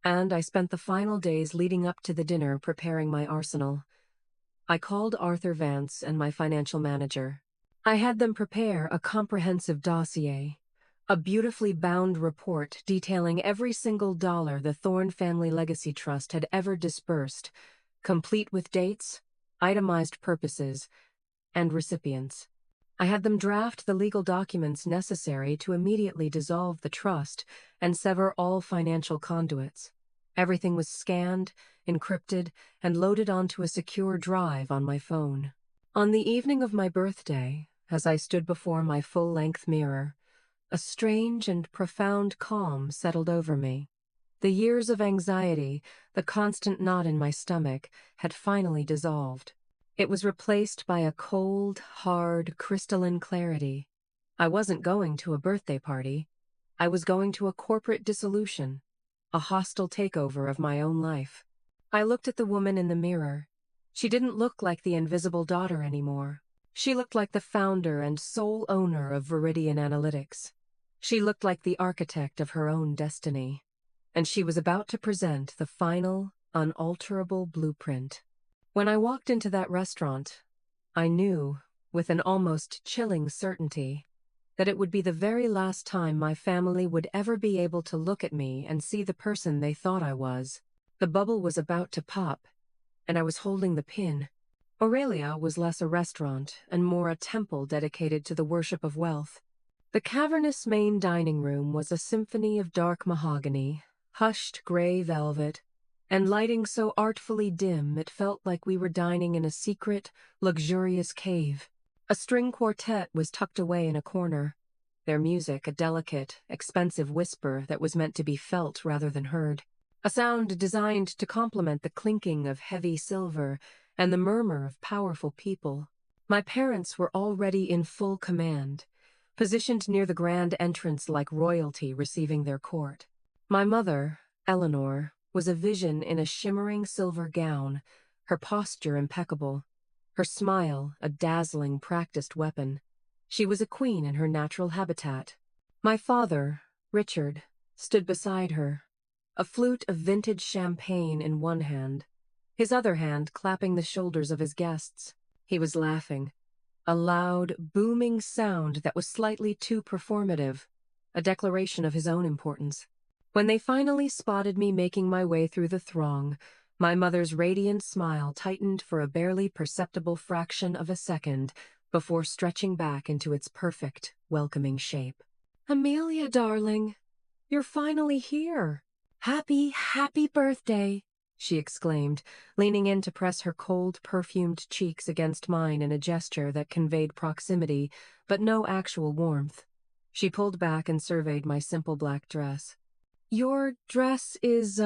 And I spent the final days leading up to the dinner preparing my arsenal. I called Arthur Vance and my financial manager. I had them prepare a comprehensive dossier, a beautifully bound report detailing every single dollar the Thorne Family Legacy Trust had ever disbursed, complete with dates, itemized purposes, and recipients. I had them draft the legal documents necessary to immediately dissolve the trust and sever all financial conduits. Everything was scanned, encrypted, and loaded onto a secure drive on my phone. On the evening of my birthday, as I stood before my full-length mirror, a strange and profound calm settled over me. The years of anxiety, the constant knot in my stomach, had finally dissolved. It was replaced by a cold, hard, crystalline clarity. I wasn't going to a birthday party. I was going to a corporate dissolution, a hostile takeover of my own life. I looked at the woman in the mirror. She didn't look like the invisible daughter anymore. She looked like the founder and sole owner of Viridian Analytics. She looked like the architect of her own destiny. And she was about to present the final, unalterable blueprint. When I walked into that restaurant, I knew, with an almost chilling certainty, that it would be the very last time my family would ever be able to look at me and see the person they thought I was. The bubble was about to pop, and I was holding the pin. Aurelia was less a restaurant and more a temple dedicated to the worship of wealth. The cavernous main dining room was a symphony of dark mahogany, hushed gray velvet, and lighting so artfully dim it felt like we were dining in a secret, luxurious cave. A string quartet was tucked away in a corner, their music a delicate, expensive whisper that was meant to be felt rather than heard. A sound designed to complement the clinking of heavy silver and the murmur of powerful people. My parents were already in full command, positioned near the grand entrance like royalty receiving their court. My mother, Eleanor, was a vision in a shimmering silver gown, her posture impeccable, her smile a dazzling practiced weapon. She was a queen in her natural habitat. My father, Richard, stood beside her, a flute of vintage champagne in one hand, his other hand clapping the shoulders of his guests. He was laughing, a loud, booming sound that was slightly too performative, a declaration of his own importance. When they finally spotted me making my way through the throng, my mother's radiant smile tightened for a barely perceptible fraction of a second before stretching back into its perfect, welcoming shape. "Amelia, darling, you're finally here. Happy, happy birthday," she exclaimed, leaning in to press her cold, perfumed cheeks against mine in a gesture that conveyed proximity, but no actual warmth. She pulled back and surveyed my simple black dress. "Your dress is,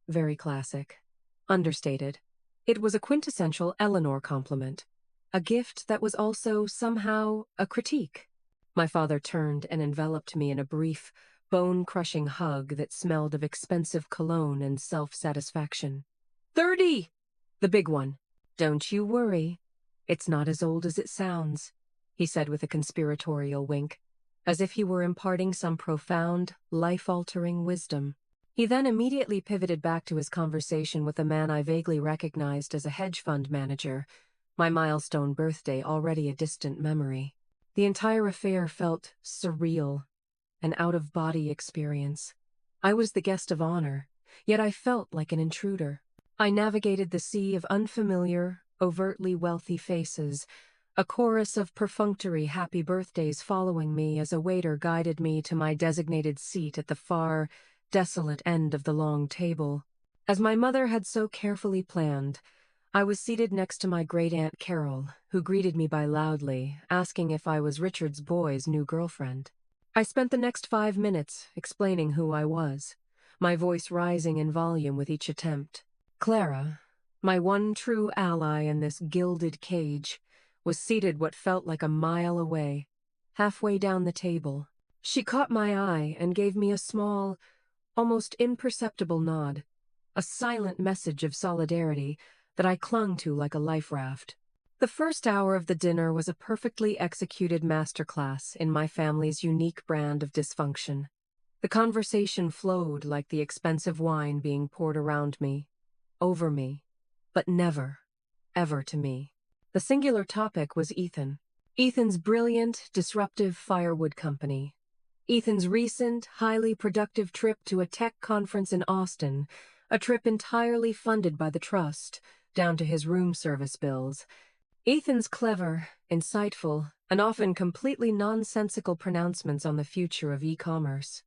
very classic." Understated. It was a quintessential Eleanor compliment, a gift that was also, somehow, a critique. My father turned and enveloped me in a brief, bone-crushing hug that smelled of expensive cologne and self-satisfaction. 30! The big one. "Don't you worry. It's not as old as it sounds." he said with a conspiratorial wink, as if he were imparting some profound, life-altering wisdom. He then immediately pivoted back to his conversation with a man I vaguely recognized as a hedge fund manager, my milestone birthday already a distant memory. The entire affair felt surreal, an out-of-body experience. I was the guest of honor, yet I felt like an intruder. I navigated the sea of unfamiliar, overtly wealthy faces, a chorus of perfunctory happy birthdays following me as a waiter guided me to my designated seat at the far, desolate end of the long table. As my mother had so carefully planned, I was seated next to my great-aunt Carol, who greeted me by loudly, asking if I was Richard's boy's new girlfriend. I spent the next 5 minutes explaining who I was, my voice rising in volume with each attempt. Clara, my one true ally in this gilded cage, was seated what felt like a mile away, halfway down the table. She caught my eye and gave me a small, almost imperceptible nod, a silent message of solidarity that I clung to like a life raft. The first hour of the dinner was a perfectly executed masterclass in my family's unique brand of dysfunction. The conversation flowed like the expensive wine being poured around me, over me, but never, ever to me. The singular topic was Ethan. Ethan's brilliant, disruptive firewood company. Ethan's recent, highly productive trip to a tech conference in Austin, a trip entirely funded by the trust, down to his room service bills. Ethan's clever, insightful, and often completely nonsensical pronouncements on the future of e-commerce.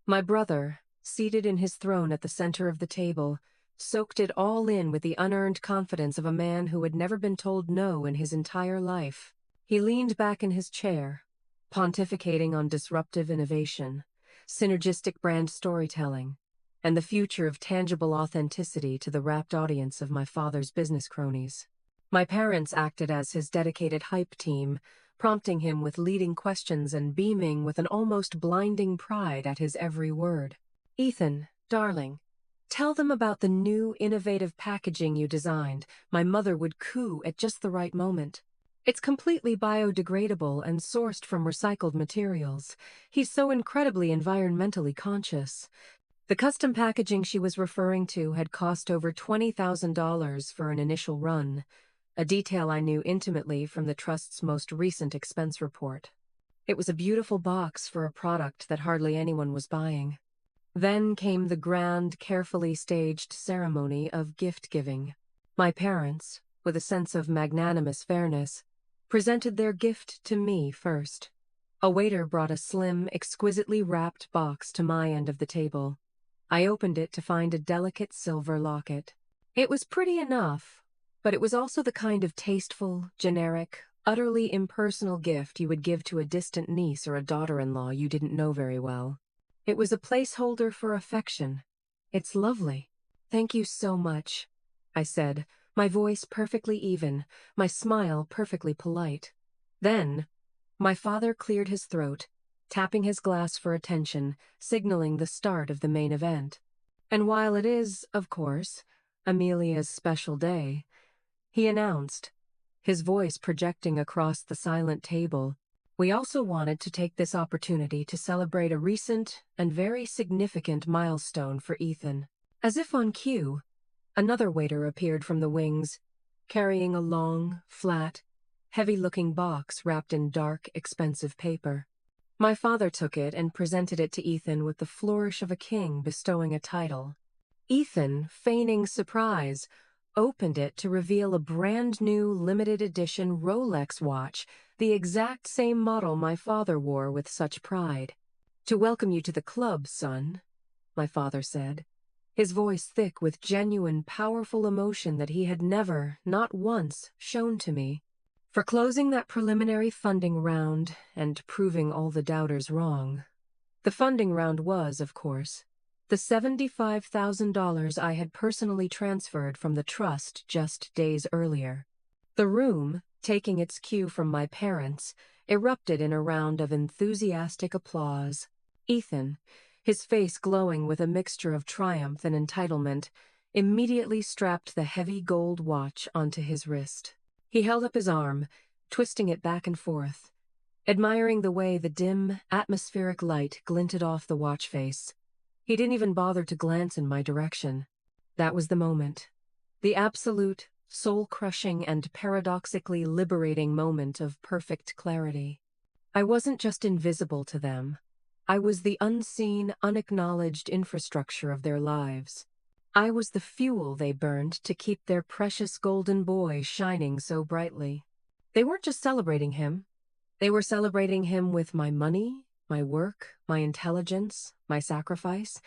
My brother, seated in his throne at the center of the table, soaked it all in with the unearned confidence of a man who had never been told no in his entire life. He leaned back in his chair, pontificating on disruptive innovation, synergistic brand storytelling, and the future of tangible authenticity to the rapt audience of my father's business cronies. My parents acted as his dedicated hype team, prompting him with leading questions and beaming with an almost blinding pride at his every word. "Ethan, darling, tell them about the new innovative packaging you designed." My mother would coo at just the right moment. "It's completely biodegradable and sourced from recycled materials. He's so incredibly environmentally conscious." The custom packaging she was referring to had cost over $20,000 for an initial run, a detail I knew intimately from the Trust's most recent expense report. It was a beautiful box for a product that hardly anyone was buying. Then came the grand, carefully staged ceremony of gift-giving. My parents, with a sense of magnanimous fairness, presented their gift to me first. A waiter brought a slim, exquisitely wrapped box to my end of the table. I opened it to find a delicate silver locket. It was pretty enough, but it was also the kind of tasteful, generic, utterly impersonal gift you would give to a distant niece or a daughter-in-law you didn't know very well. It was a placeholder for affection. "It's lovely. Thank you so much," I said, my voice perfectly even, my smile perfectly polite. Then, my father cleared his throat, tapping his glass for attention, signaling the start of the main event. "And while it is, of course, Amelia's special day," he announced, his voice projecting across the silent table, "we also wanted to take this opportunity to celebrate a recent and very significant milestone for Ethan." As if on cue, another waiter appeared from the wings, carrying a long, flat, heavy-looking box wrapped in dark, expensive paper. My father took it and presented it to Ethan with the flourish of a king bestowing a title. Ethan, feigning surprise, opened it to reveal a brand-new limited-edition Rolex watch, the exact same model my father wore with such pride. "To welcome you to the club, son," my father said, his voice thick with genuine, powerful emotion that he had never, not once, shown to me. "For closing that preliminary funding round and proving all the doubters wrong." The funding round was, of course, the $75,000 I had personally transferred from the trust just days earlier. The room, taking its cue from my parents, erupted in a round of enthusiastic applause. Ethan, his face glowing with a mixture of triumph and entitlement, immediately strapped the heavy gold watch onto his wrist. He held up his arm, twisting it back and forth, admiring the way the dim, atmospheric light glinted off the watch face. He didn't even bother to glance in my direction. That was the moment. The absolute, soul-crushing and paradoxically liberating moment of perfect clarity. I wasn't just invisible to them. I was the unseen, unacknowledged infrastructure of their lives. I was the fuel they burned to keep their precious golden boy shining so brightly. They weren't just celebrating him. They were celebrating him with my money, my work, my intelligence, my sacrifice,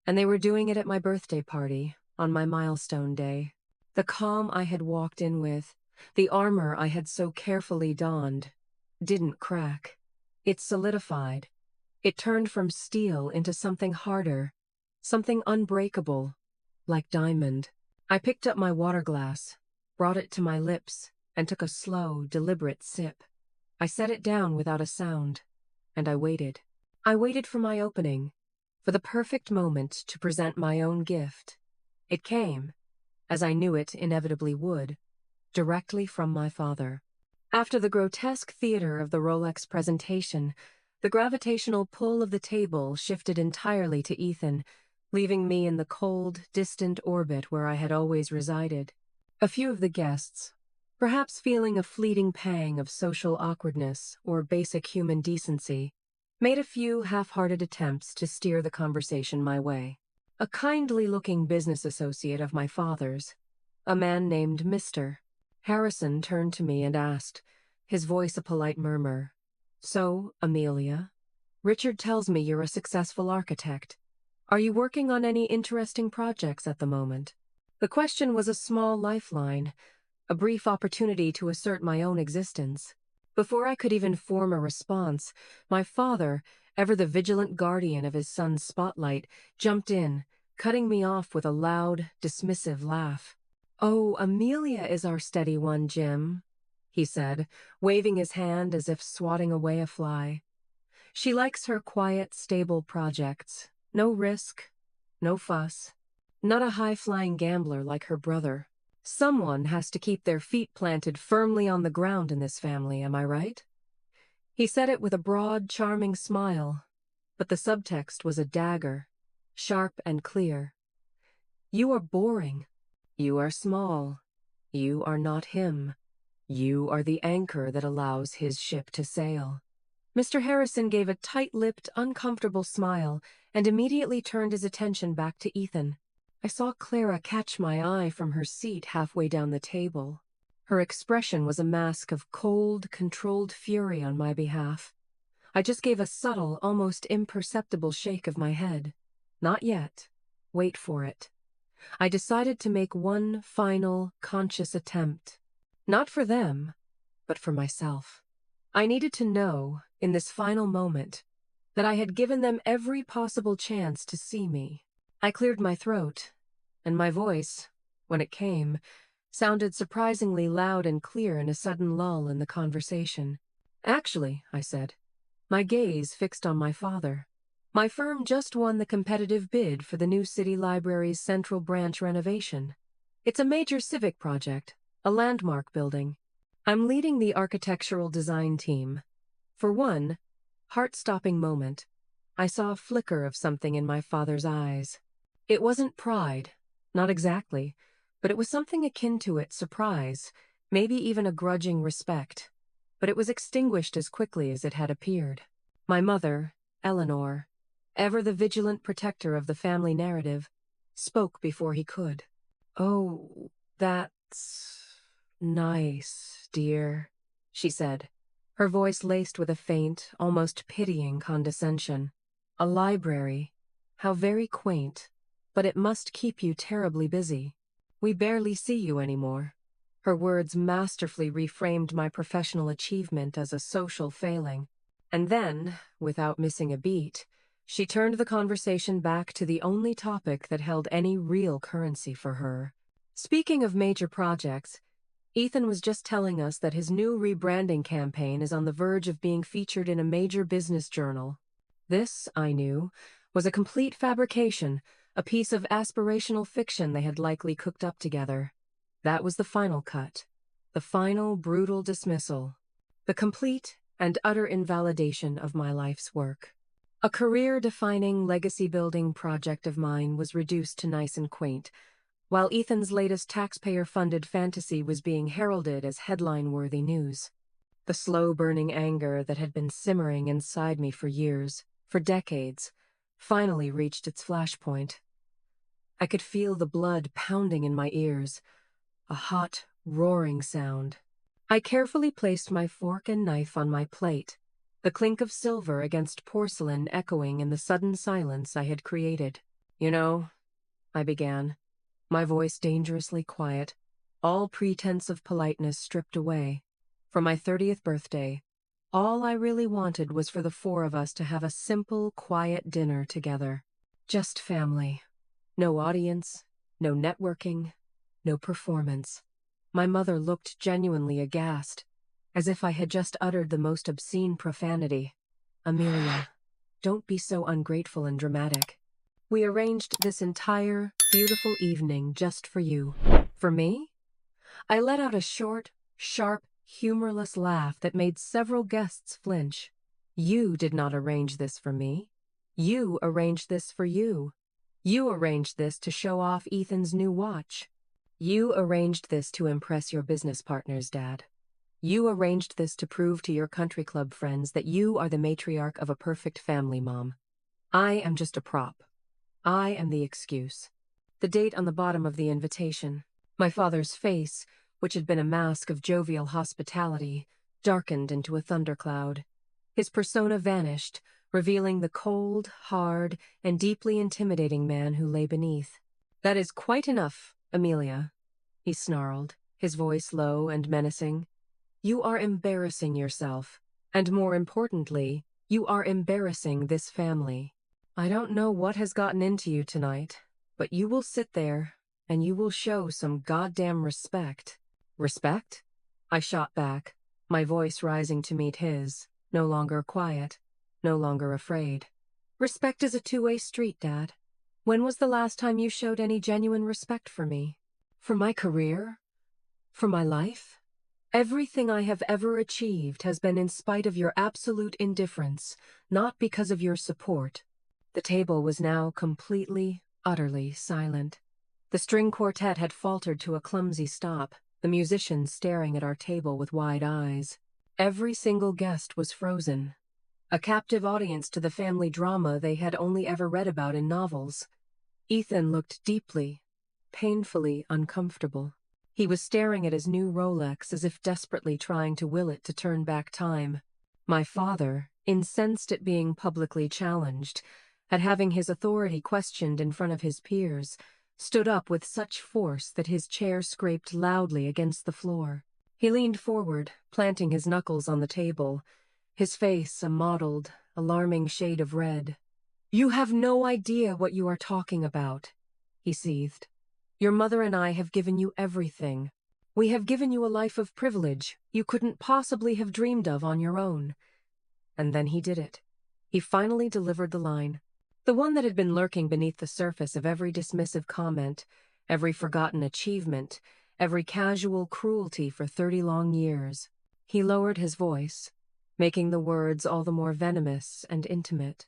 and they were doing it at my birthday party, on my milestone day. The calm I had walked in with, the armor I had so carefully donned, didn't crack. It solidified. It turned from steel into something harder, something unbreakable, like diamond. I picked up my water glass, brought it to my lips, and took a slow, deliberate sip. I set it down without a sound, and I waited. I waited for my opening, for the perfect moment to present my own gift. It came, as I knew it inevitably would, directly from my father. After the grotesque theater of the Rolex presentation, the gravitational pull of the table shifted entirely to Ethan, leaving me in the cold, distant orbit where I had always resided. A few of the guests, perhaps feeling a fleeting pang of social awkwardness or basic human decency, made a few half-hearted attempts to steer the conversation my way. A kindly-looking business associate of my father's, a man named Mr. Harrison, turned to me and asked, his voice a polite murmur, "So, Amelia, Richard tells me you're a successful architect. Are you working on any interesting projects at the moment?" The question was a small lifeline, a brief opportunity to assert my own existence. Before I could even form a response, my father, ever the vigilant guardian of his son's spotlight, jumped in, cutting me off with a loud, dismissive laugh. "Oh, Amelia is our steady one, Jim," he said, waving his hand as if swatting away a fly. "She likes her quiet, stable projects. No risk, no fuss. Not a high-flying gambler like her brother. Someone has to keep their feet planted firmly on the ground in this family, am I right?" He said it with a broad, charming smile, but the subtext was a dagger, sharp and clear. "You are boring. You are small. You are not him. You are the anchor that allows his ship to sail." Mr. Harrison gave a tight-lipped, uncomfortable smile and immediately turned his attention back to Ethan. I saw Clara catch my eye from her seat halfway down the table. Her expression was a mask of cold, controlled fury on my behalf. I just gave a subtle, almost imperceptible shake of my head. Not yet. Wait for it. I decided to make one final, conscious attempt. Not for them, but for myself. I needed to know, in this final moment, that I had given them every possible chance to see me. I cleared my throat, and my voice, when it came, sounded surprisingly loud and clear in a sudden lull in the conversation. "Actually," I said, my gaze fixed on my father, "my firm just won the competitive bid for the new city library's central branch renovation. It's a major civic project, a landmark building. I'm leading the architectural design team." For one heart-stopping moment, I saw a flicker of something in my father's eyes. It wasn't pride, not exactly, but it was something akin to it, surprise, maybe even a grudging respect. But it was extinguished as quickly as it had appeared. My mother, Eleanor, ever the vigilant protector of the family narrative, spoke before he could. "Oh, that's nice, dear," she said, her voice laced with a faint, almost pitying condescension. "A library. How very quaint. But it must keep you terribly busy. We barely see you anymore." Her words masterfully reframed my professional achievement as a social failing. And then, without missing a beat, she turned the conversation back to the only topic that held any real currency for her. "Speaking of major projects, Ethan was just telling us that his new rebranding campaign is on the verge of being featured in a major business journal. This, I knew, was a complete fabrication, a piece of aspirational fiction they had likely cooked up together. That was the final cut. The final brutal dismissal. The complete, and utter invalidation of my life's work. A career-defining, legacy-building project of mine was reduced to nice and quaint, while Ethan's latest taxpayer-funded fantasy was being heralded as headline-worthy news. The slow-burning anger that had been simmering inside me for years, for decades, finally reached its flashpoint. I could feel the blood pounding in my ears, a hot, roaring sound. I carefully placed my fork and knife on my plate, the clink of silver against porcelain echoing in the sudden silence I had created. "You know," I began, my voice dangerously quiet, all pretense of politeness stripped away. For my 30th birthday, all I really wanted was for the four of us to have a simple, quiet dinner together. Just family. No audience, no networking, no performance. My mother looked genuinely aghast, as if I had just uttered the most obscene profanity. "Amelia, don't be so ungrateful and dramatic. We arranged this entire, beautiful evening just for you." "For me?" I let out a short, sharp, humorless laugh that made several guests flinch. "You did not arrange this for me. You arranged this for you. You arranged this to show off Ethan's new watch. You arranged this to impress your business partners, Dad. You arranged this to prove to your country club friends that you are the matriarch of a perfect family, Mom. I am just a prop. I am the excuse." The date on the bottom of the invitation. My father's face, which had been a mask of jovial hospitality, darkened into a thundercloud. His persona vanished, revealing the cold, hard, and deeply intimidating man who lay beneath. "That is quite enough, Amelia," he snarled, his voice low and menacing. "You are embarrassing yourself, and more importantly, you are embarrassing this family. I don't know what has gotten into you tonight, but you will sit there, and you will show some goddamn respect." "Respect?" I shot back, my voice rising to meet his, no longer quiet, no longer afraid. "Respect is a two-way street, Dad. When was the last time you showed any genuine respect for me? For my career? For my life? Everything I have ever achieved has been in spite of your absolute indifference, not because of your support." The table was now completely, utterly silent. The string quartet had faltered to a clumsy stop, the musicians staring at our table with wide eyes. Every single guest was frozen, a captive audience to the family drama they had only ever read about in novels. Ethan looked deeply, painfully uncomfortable. He was staring at his new Rolex as if desperately trying to will it to turn back time. My father, incensed at being publicly challenged, at having his authority questioned in front of his peers, stood up with such force that his chair scraped loudly against the floor. He leaned forward, planting his knuckles on the table, his face a mottled, alarming shade of red. "You have no idea what you are talking about," he seethed. "Your mother and I have given you everything. We have given you a life of privilege you couldn't possibly have dreamed of on your own." And then he did it. He finally delivered the line. The one that had been lurking beneath the surface of every dismissive comment, every forgotten achievement, every casual cruelty for 30 long years. He lowered his voice, making the words all the more venomous and intimate.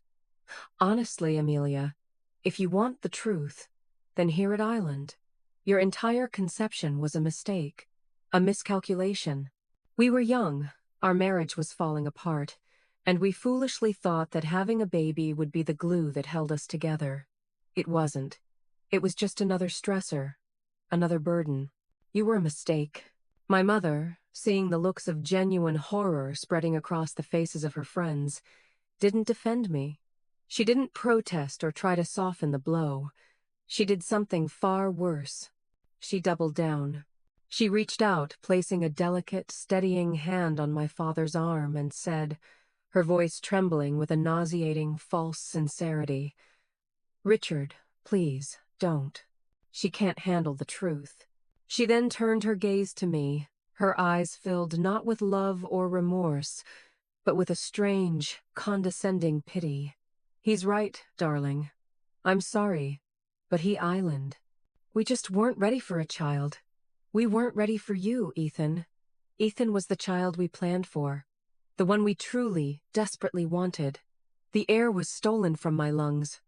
"Honestly, Amelia, if you want the truth, then here at Island, your entire conception was a mistake, a miscalculation. We were young, our marriage was falling apart, and we foolishly thought that having a baby would be the glue that held us together. It wasn't. It was just another stressor, another burden. You were a mistake." My mother, seeing the looks of genuine horror spreading across the faces of her friends, didn't defend me. She didn't protest or try to soften the blow. She did something far worse. She doubled down. She reached out, placing a delicate, steadying hand on my father's arm, and said, her voice trembling with a nauseating, false sincerity, "Richard, please, don't. She can't handle the truth." She then turned her gaze to me, her eyes filled not with love or remorse, but with a strange, condescending pity. "He's right, darling. I'm sorry, but Island. We just weren't ready for a child. We weren't ready for you, Ethan. Ethan was the child we planned for. the one we truly, desperately wanted. The air was stolen from my lungs.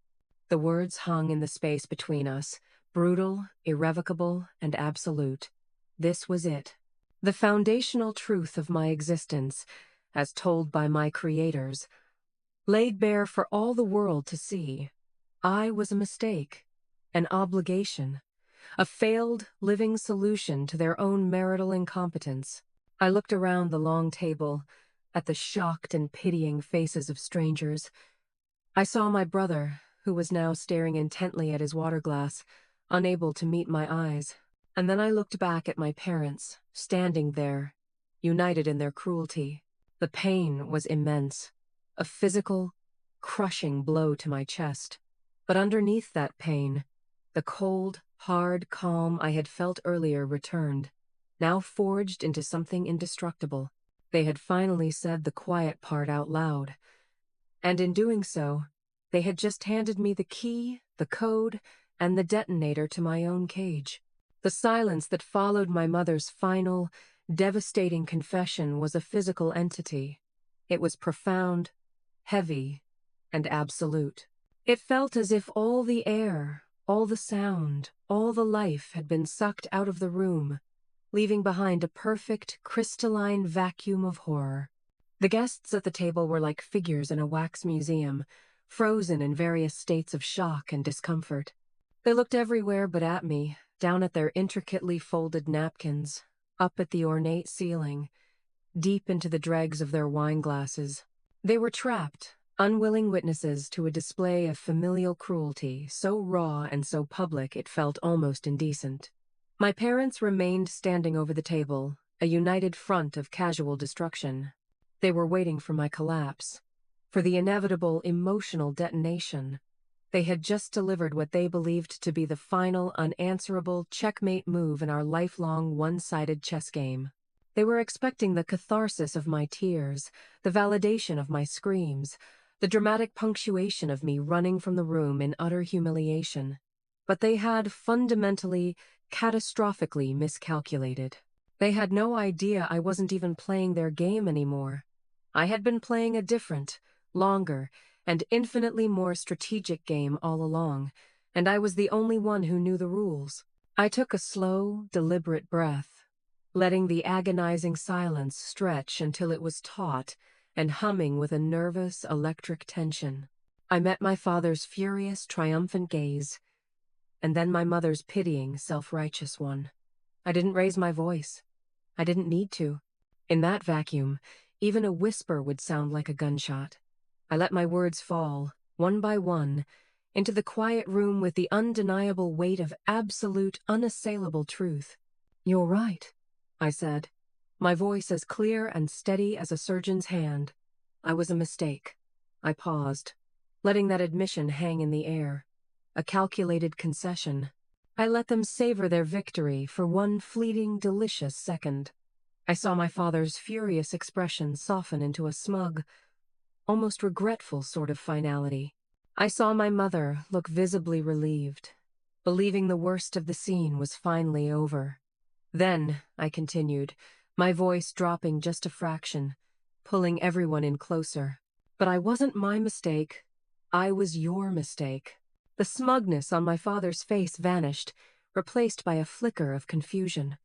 The words hung in the space between us, brutal, irrevocable, and absolute. This was it. The foundational truth of my existence, as told by my creators, laid bare for all the world to see. I was a mistake, an obligation, a failed, living solution to their own marital incompetence. I looked around the long table, at the shocked and pitying faces of strangers. I saw my brother, who was now staring intently at his water glass, unable to meet my eyes. And then I looked back at my parents, standing there, united in their cruelty. The pain was immense, a physical, crushing blow to my chest. But underneath that pain, the cold, hard calm I had felt earlier returned, now forged into something indestructible. They had finally said the quiet part out loud. And in doing so, they had just handed me the key, the code, and the detonator to my own cage. The silence that followed my mother's final, devastating confession was a physical entity. It was profound, heavy, and absolute. It felt as if all the air, all the sound, all the life had been sucked out of the room, leaving behind a perfect, crystalline vacuum of horror. The guests at the table were like figures in a wax museum, frozen in various states of shock and discomfort. They looked everywhere but at me, down at their intricately folded napkins, up at the ornate ceiling, deep into the dregs of their wine glasses. They were trapped, unwilling witnesses to a display of familial cruelty, so raw and so public it felt almost indecent. My parents remained standing over the table, a united front of casual destruction. They were waiting for my collapse, for the inevitable emotional detonation. They had just delivered what they believed to be the final, unanswerable checkmate move in our lifelong one-sided chess game. They were expecting the catharsis of my tears, the validation of my screams, the dramatic punctuation of me running from the room in utter humiliation. But they had fundamentally, catastrophically miscalculated. They had no idea I wasn't even playing their game anymore. I had been playing a different, longer, and infinitely more strategic game all along, and I was the only one who knew the rules. I took a slow, deliberate breath, letting the agonizing silence stretch until it was taut and humming with a nervous, electric tension. I met my father's furious, triumphant gaze, and then my mother's pitying, self-righteous one. I didn't raise my voice. I didn't need to. In that vacuum, even a whisper would sound like a gunshot. I let my words fall, one by one, into the quiet room with the undeniable weight of absolute, unassailable truth. "You're right," I said, my voice as clear and steady as a surgeon's hand. I was a mistake. I paused, letting that admission hang in the air. A calculated concession. I let them savor their victory for one fleeting, delicious second. I saw my father's furious expression soften into a smug, almost regretful sort of finality. I saw my mother look visibly relieved, believing the worst of the scene was finally over. Then, I continued, my voice dropping just a fraction, pulling everyone in closer. But I wasn't my mistake. I was your mistake. The smugness on my father's face vanished, replaced by a flicker of confusion.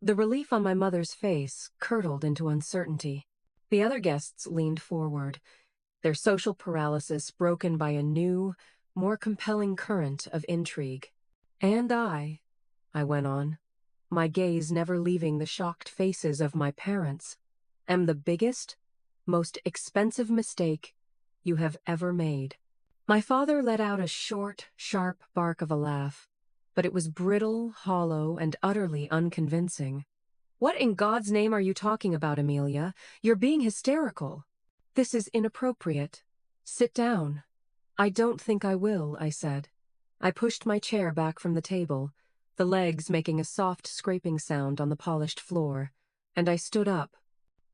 The relief on my mother's face curdled into uncertainty. The other guests leaned forward, their social paralysis broken by a new, more compelling current of intrigue. "And I went on, my gaze never leaving the shocked faces of my parents, "am the biggest, most expensive mistake you have ever made." My father let out a short, sharp bark of a laugh, but it was brittle, hollow, and utterly unconvincing. "What in God's name are you talking about, Amelia? You're being hysterical." "This is inappropriate. Sit down." "I don't think I will," I said. I pushed my chair back from the table, the legs making a soft scraping sound on the polished floor, and I stood up.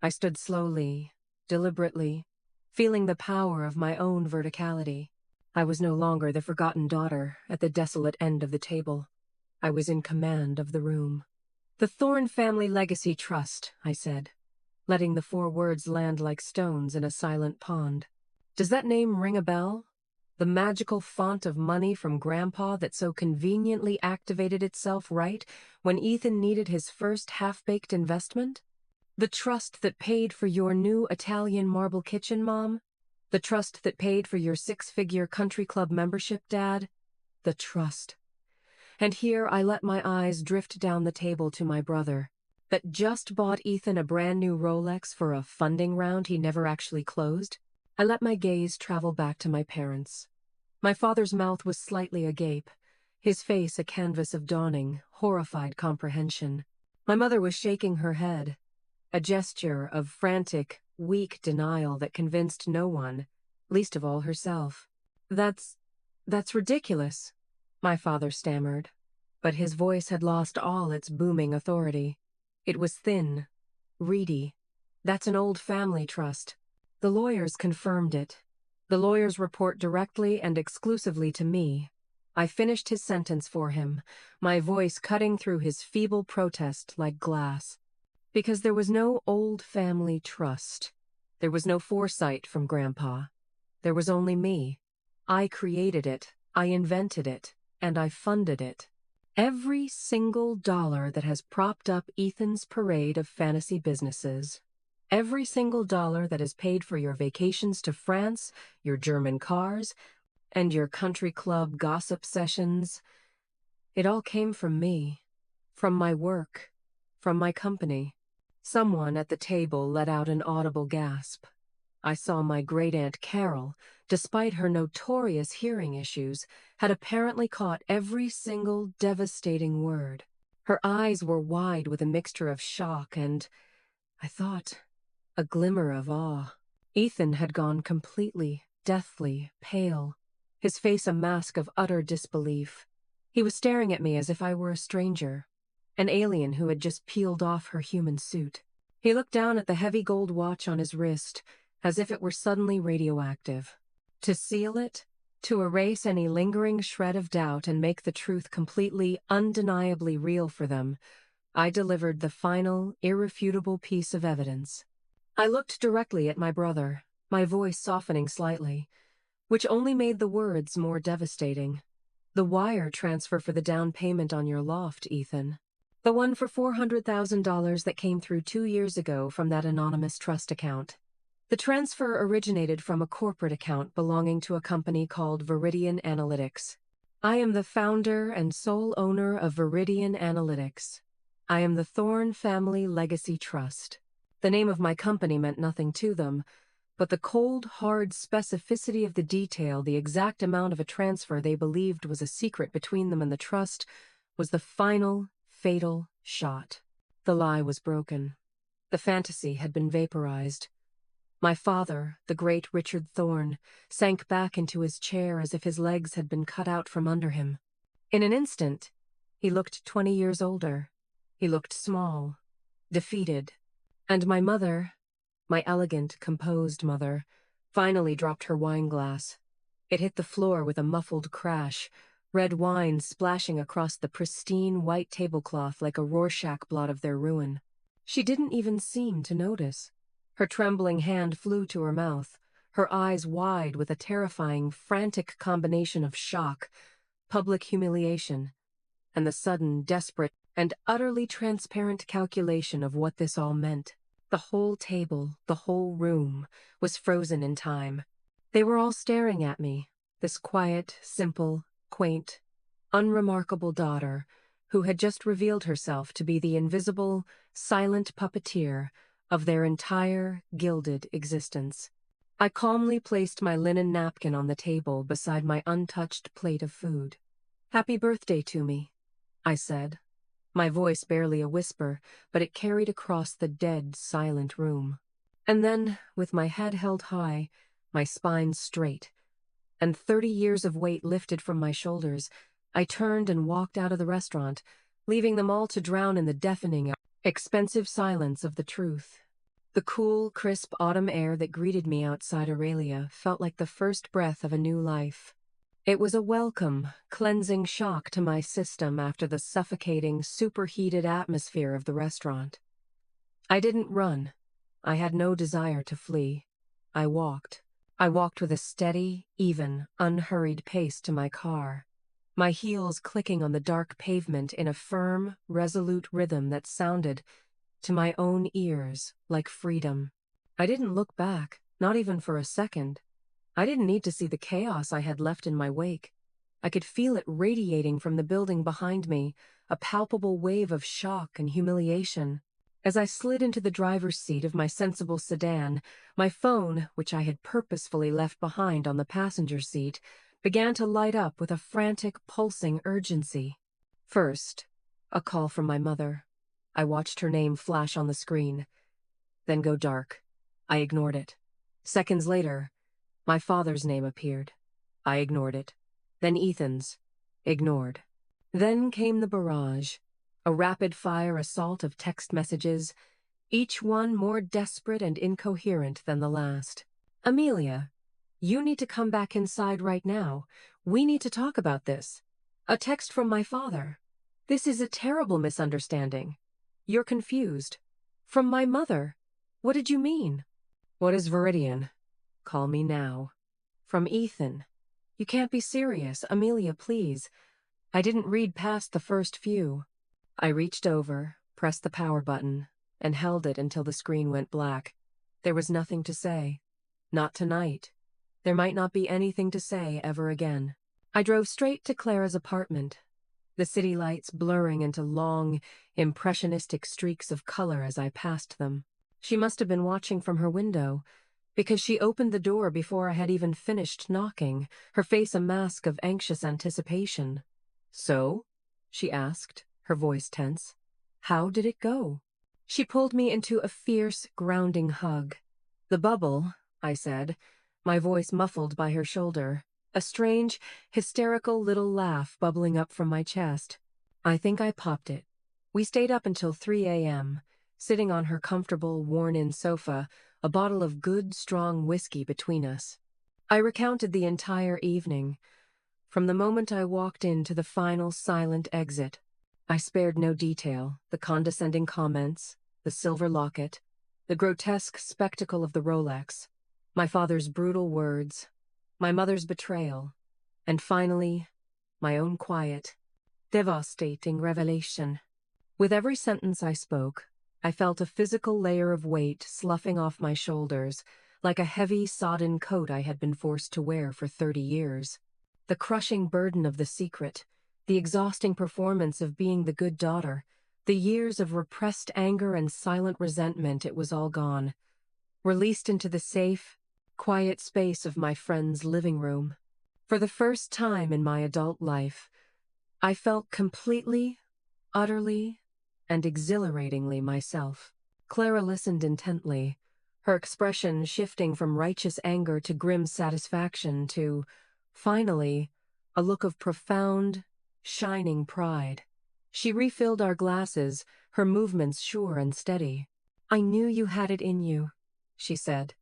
I stood slowly, deliberately, feeling the power of my own verticality. I was no longer the forgotten daughter at the desolate end of the table. I was in command of the room. "The Thorne Family Legacy Trust," I said. letting the four words land like stones in a silent pond. Does that name ring a bell? The magical font of money from Grandpa that so conveniently activated itself right when Ethan needed his first half-baked investment? The trust that paid for your new Italian marble kitchen, Mom? The trust that paid for your six-figure country club membership, Dad? The trust. And here I let my eyes drift down the table to my brother, that just bought Ethan a brand new Rolex for a funding round he never actually closed. I let my gaze travel back to my parents. My father's mouth was slightly agape, his face a canvas of dawning, horrified comprehension. My mother was shaking her head, a gesture of frantic, weak denial that convinced no one, least of all herself. That's ridiculous, my father stammered, but his voice had lost all its booming authority. It was thin, reedy. That's an old family trust. The lawyers confirmed it. The lawyers report directly and exclusively to me. I finished his sentence for him, my voice cutting through his feeble protest like glass. Because there was no old family trust. There was no foresight from Grandpa. There was only me. I created it, I invented it, and I funded it. Every single dollar that has propped up Ethan's parade of fantasy businesses. Every single dollar that has paid for your vacations to France, your German cars, and your country club gossip sessions. It all came from me, from my work, from my company. Someone at the table let out an audible gasp. I saw my great-aunt Carol, despite her notorious hearing issues, had apparently caught every single devastating word. Her eyes were wide with a mixture of shock and, I thought, a glimmer of awe. Ethan had gone completely, deathly pale, his face a mask of utter disbelief. He was staring at me as if I were a stranger, an alien who had just peeled off her human suit. He looked down at the heavy gold watch on his wrist, as if it were suddenly radioactive. To seal it, to erase any lingering shred of doubt and make the truth completely, undeniably real for them, I delivered the final, irrefutable piece of evidence. I looked directly at my brother, my voice softening slightly, which only made the words more devastating. The wire transfer for the down payment on your loft, Ethan. The one for $400,000 that came through 2 years ago from that anonymous trust account. The transfer originated from a corporate account belonging to a company called Viridian Analytics. I am the founder and sole owner of Viridian Analytics. I am the Thorne Family Legacy Trust. The name of my company meant nothing to them, but the cold, hard specificity of the detail, the exact amount of a transfer they believed was a secret between them and the trust, was the final, fatal shot. The lie was broken. The fantasy had been vaporized. My father, the great Richard Thorne, sank back into his chair as if his legs had been cut out from under him. In an instant, he looked 20 years older. He looked small, defeated. And my mother, my elegant, composed mother, finally dropped her wine glass. It hit the floor with a muffled crash, red wine splashing across the pristine white tablecloth like a Rorschach blot of their ruin. She didn't even seem to notice. Her trembling hand flew to her mouth, her eyes wide with a terrifying, frantic combination of shock, public humiliation, and the sudden, desperate, and utterly transparent calculation of what this all meant. The whole table, the whole room, was frozen in time. They were all staring at me, this quiet, simple, quaint, unremarkable daughter who had just revealed herself to be the invisible, silent puppeteer of their entire gilded existence. I calmly placed my linen napkin on the table beside my untouched plate of food. "Happy birthday to me," I said, my voice barely a whisper, but it carried across the dead, silent room. And then, with my head held high, my spine straight, and 30 years of weight lifted from my shoulders, I turned and walked out of the restaurant, leaving them all to drown in the deafening, expensive silence of the truth. The cool, crisp autumn air that greeted me outside Aurelia felt like the first breath of a new life. It was a welcome, cleansing shock to my system after the suffocating, superheated atmosphere of the restaurant. I didn't run. I had no desire to flee. I walked. I walked with a steady, even, unhurried pace to my car, my heels clicking on the dark pavement in a firm, resolute rhythm that sounded, to my own ears, like freedom. I didn't look back, not even for a second. I didn't need to see the chaos I had left in my wake. I could feel it radiating from the building behind me, a palpable wave of shock and humiliation. As I slid into the driver's seat of my sensible sedan, my phone, which I had purposefully left behind on the passenger seat, began to light up with a frantic, pulsing urgency. First, a call from my mother. I watched her name flash on the screen, then go dark. I ignored it. Seconds later, my father's name appeared. I ignored it. Then Ethan's. Ignored. Then came the barrage, a rapid-fire assault of text messages, each one more desperate and incoherent than the last. Amelia, you need to come back inside right now. We need to talk about this. A text from my father. This is a terrible misunderstanding. You're confused. From my mother. What did you mean? What is Viridian? Call me now. From Ethan. You can't be serious. Amelia, please. I didn't read past the first few. I reached over, pressed the power button, and held it until the screen went black. There was nothing to say. Not tonight. There might not be anything to say ever again. I drove straight to Clara's apartment, the city lights blurring into long, impressionistic streaks of color as I passed them. She must have been watching from her window, because she opened the door before I had even finished knocking, her face a mask of anxious anticipation. So? She asked, her voice tense. How did it go? She pulled me into a fierce, grounding hug. The bubble, I said, my voice muffled by her shoulder, a strange, hysterical little laugh bubbling up from my chest. I think I popped it. We stayed up until 3 a.m., sitting on her comfortable, worn-in sofa, a bottle of good, strong whiskey between us. I recounted the entire evening, from the moment I walked in to the final silent exit. I spared no detail, the condescending comments, the silver locket, the grotesque spectacle of the Rolex, my father's brutal words, my mother's betrayal, and finally, my own quiet, devastating revelation. With every sentence I spoke, I felt a physical layer of weight sloughing off my shoulders, like a heavy, sodden coat I had been forced to wear for 30 years. The crushing burden of the secret, the exhausting performance of being the good daughter, the years of repressed anger and silent resentment, it was all gone. Released into the safe, quiet space of my friend's living room. For the first time in my adult life, I felt completely, utterly, and exhilaratingly myself. Clara listened intently, her expression shifting from righteous anger to grim satisfaction to, finally, a look of profound, shining pride. She refilled our glasses, her movements sure and steady. I knew you had it in you, she said,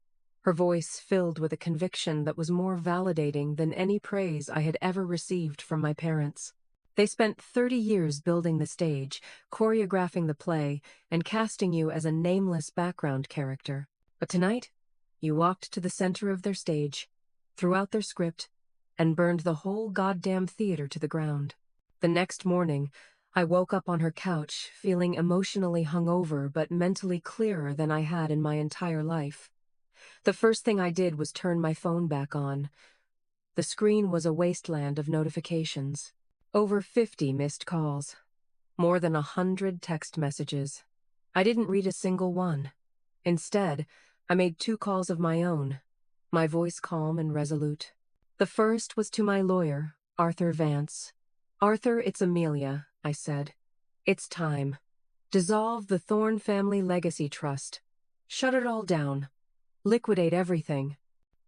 her voice filled with a conviction that was more validating than any praise I had ever received from my parents. They spent 30 years building the stage, choreographing the play, and casting you as a nameless background character. But tonight, you walked to the center of their stage, threw out their script, and burned the whole goddamn theater to the ground. The next morning, I woke up on her couch, feeling emotionally hungover but mentally clearer than I had in my entire life. The first thing I did was turn my phone back on. The screen was a wasteland of notifications. Over 50 missed calls. More than 100 text messages. I didn't read a single one. Instead, I made 2 calls of my own, my voice calm and resolute. The first was to my lawyer, Arthur Vance. Arthur, it's Amelia, I said. It's time. Dissolve the Thorne Family Legacy Trust. Shut it all down. Liquidate everything.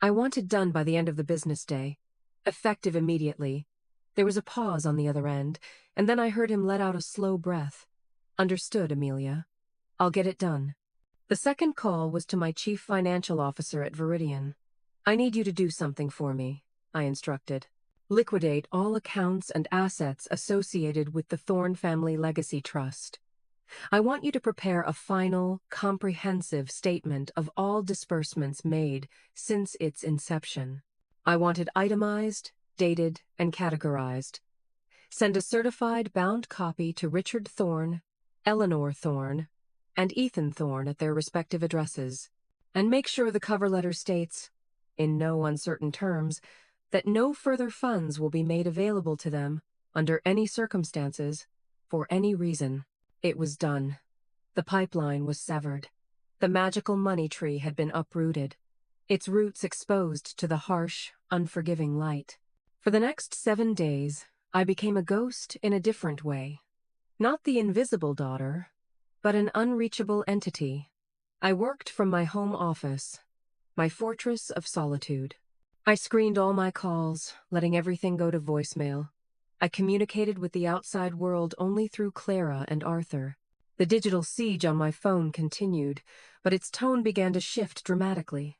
I want it done by the end of the business day. Effective immediately. There was a pause on the other end, and then I heard him let out a slow breath. Understood, Amelia. I'll get it done. The second call was to my chief financial officer at Viridian. I need you to do something for me, I instructed. Liquidate all accounts and assets associated with the Thorne Family Legacy Trust. I want you to prepare a final, comprehensive statement of all disbursements made since its inception. I want it itemized, dated, and categorized. Send a certified bound copy to Richard Thorne, Eleanor Thorne, and Ethan Thorne at their respective addresses. And make sure the cover letter states, in no uncertain terms, that no further funds will be made available to them, under any circumstances, for any reason. It was done. The pipeline was severed. The magical money tree had been uprooted, its roots exposed to the harsh, unforgiving light. For the next 7 days, I became a ghost in a different way. Not the invisible daughter, but an unreachable entity. I worked from my home office, my fortress of solitude. I screened all my calls, letting everything go to voicemail. I communicated with the outside world only through Clara and Arthur. The digital siege on my phone continued, but its tone began to shift dramatically.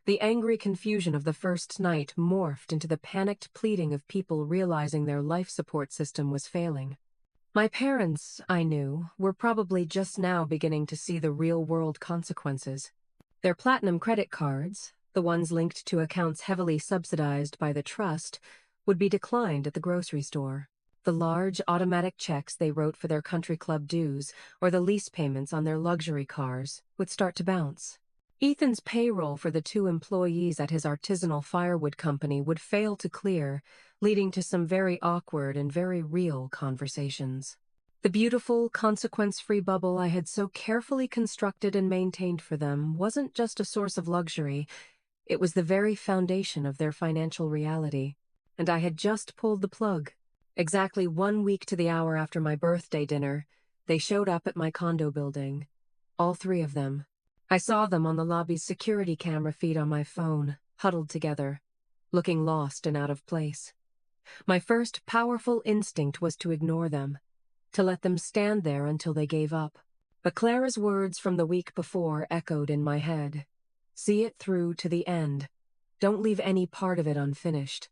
The angry confusion of the first night morphed into the panicked pleading of people realizing their life support system was failing. My parents, I knew, were probably just now beginning to see the real-world consequences. Their platinum credit cards, the ones linked to accounts heavily subsidized by the trust, would be declined at the grocery store. The large automatic checks they wrote for their country club dues or the lease payments on their luxury cars would start to bounce. Ethan's payroll for the 2 employees at his artisanal firewood company would fail to clear, leading to some very awkward and very real conversations. The beautiful, consequence-free bubble I had so carefully constructed and maintained for them wasn't just a source of luxury, it was the very foundation of their financial reality. And I had just pulled the plug. Exactly 1 week to the hour after my birthday dinner, they showed up at my condo building. All 3 of them. I saw them on the lobby's security camera feed on my phone, huddled together, looking lost and out of place. My first powerful instinct was to ignore them, to let them stand there until they gave up. But Clara's words from the week before echoed in my head. See it through to the end. Don't leave any part of it unfinished.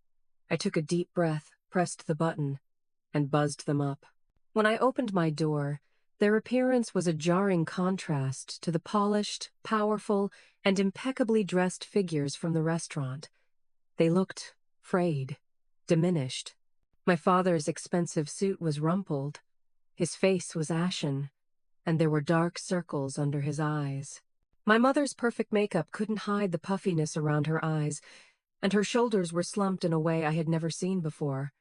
I took a deep breath, pressed the button, and buzzed them up. When I opened my door, their appearance was a jarring contrast to the polished, powerful, and impeccably dressed figures from the restaurant. They looked frayed, diminished. My father's expensive suit was rumpled. His face was ashen, and there were dark circles under his eyes. My mother's perfect makeup couldn't hide the puffiness around her eyes, and her shoulders were slumped in a way I had never seen before.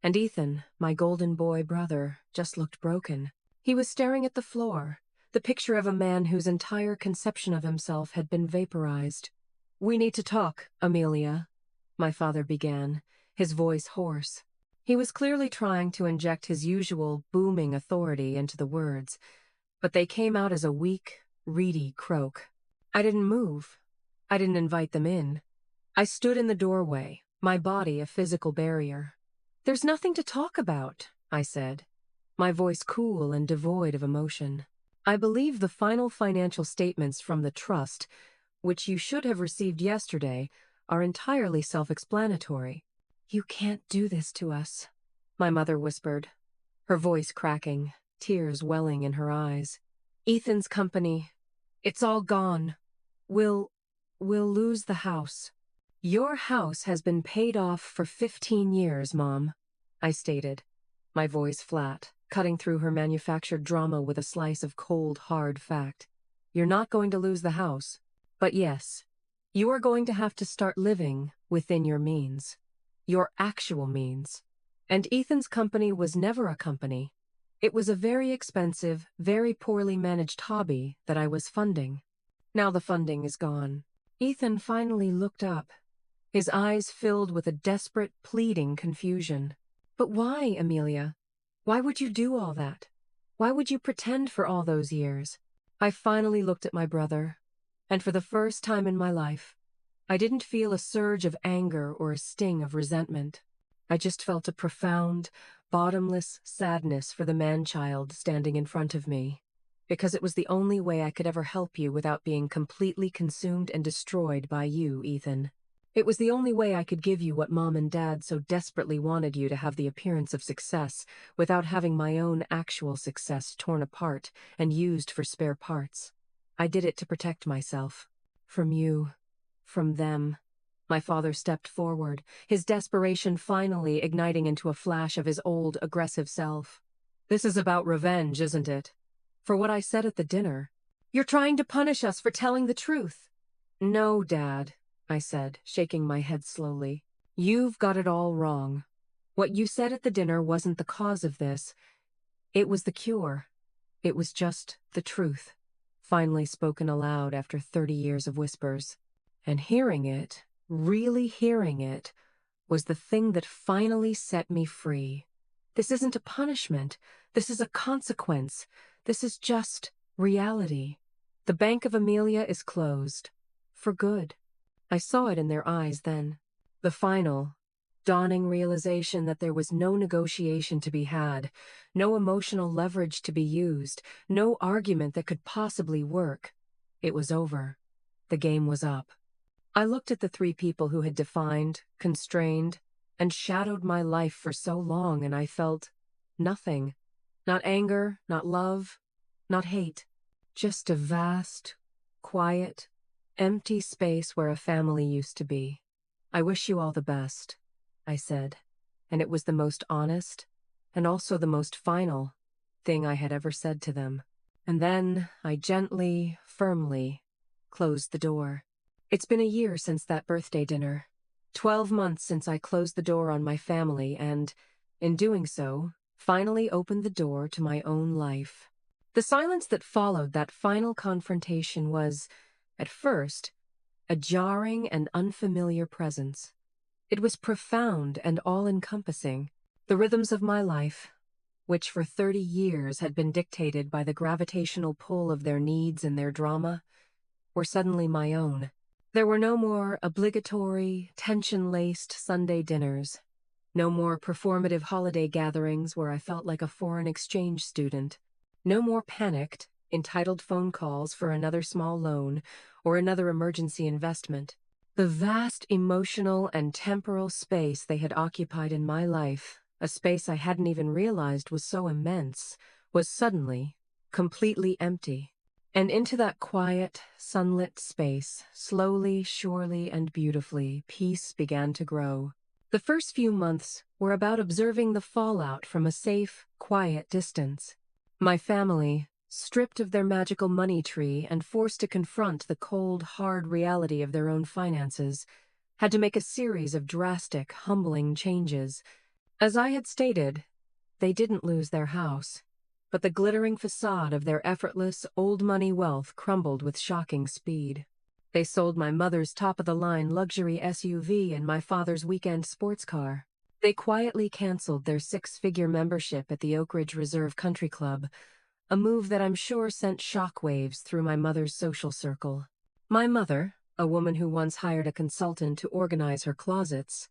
And Ethan, my golden boy brother, just looked broken. He was staring at the floor, the picture of a man whose entire conception of himself had been vaporized. "We need to talk, Amelia," my father began, his voice hoarse. He was clearly trying to inject his usual booming authority into the words, but they came out as a weak, reedy croak. I didn't move. I didn't invite them in. I stood in the doorway, my body a physical barrier. "There's nothing to talk about," I said, my voice cool and devoid of emotion. "I believe the final financial statements from the trust, which you should have received yesterday, are entirely self-explanatory." "You can't do this to us," my mother whispered, her voice cracking, tears welling in her eyes. "Ethan's company, it's all gone. We'll lose the house." "Your house has been paid off for 15 years, Mom," I stated, my voice flat, cutting through her manufactured drama with a slice of cold, hard fact. "You're not going to lose the house. But yes, you are going to have to start living within your means. Your actual means." And Ethan's company was never a company. It was a very expensive, very poorly managed hobby that I was funding. Now the funding is gone. Ethan finally looked up, his eyes filled with a desperate, pleading confusion. "But why, Amelia? Why would you do all that? Why would you pretend for all those years?" I finally looked at my brother, and for the first time in my life, I didn't feel a surge of anger or a sting of resentment. I just felt a profound, bottomless sadness for the man-child standing in front of me, because it was the only way I could ever help you without being completely consumed and destroyed by you, Ethan. It was the only way I could give you what Mom and Dad so desperately wanted you to have the appearance of success, without having my own actual success torn apart and used for spare parts. I did it to protect myself. From you. From them. My father stepped forward, his desperation finally igniting into a flash of his old, aggressive self. This is about revenge, isn't it? For what I said at the dinner. You're trying to punish us for telling the truth. No, Dad, I said, shaking my head slowly. You've got it all wrong. What you said at the dinner wasn't the cause of this. It was the cure. It was just the truth, finally spoken aloud after 30 years of whispers. And hearing it, really hearing it, was the thing that finally set me free. This isn't a punishment. This is a consequence. This is just reality. The Bank of Amelia is closed. For good. I saw it in their eyes then. The final, dawning realization that there was no negotiation to be had, no emotional leverage to be used, no argument that could possibly work. It was over. The game was up. I looked at the three people who had defined, constrained, and shadowed my life for so long, and I felt nothing. Not anger, not love, not hate. Just a vast, quiet, empty space where a family used to be. I wish you all the best, I said, and it was the most honest, and also the most final, thing I had ever said to them. And then I gently, firmly, closed the door. It's been a year since that birthday dinner. 12 months since I closed the door on my family and, in doing so, finally opened the door to my own life. The silence that followed that final confrontation was, at first, a jarring and unfamiliar presence. It was profound and all-encompassing. The rhythms of my life, which for 30 years had been dictated by the gravitational pull of their needs and their drama, were suddenly my own. There were no more obligatory, tension-laced Sunday dinners. No more performative holiday gatherings where I felt like a foreign exchange student. No more panicked, entitled phone calls for another small loan or another emergency investment. The vast emotional and temporal space they had occupied in my life, a space I hadn't even realized was so immense, was suddenly, completely empty. And into that quiet, sunlit space, slowly, surely, and beautifully, peace began to grow. The first few months were about observing the fallout from a safe, quiet distance. My family, stripped of their magical money tree and forced to confront the cold, hard reality of their own finances, had to make a series of drastic, humbling changes. As I had stated, they didn't lose their house, but the glittering facade of their effortless, old-money wealth crumbled with shocking speed. They sold my mother's top-of-the-line luxury SUV and my father's weekend sports car. They quietly canceled their 6-figure membership at the Oak Ridge Reserve Country Club, a move that I'm sure sent shockwaves through my mother's social circle. My mother, a woman who once hired a consultant to organize her closets,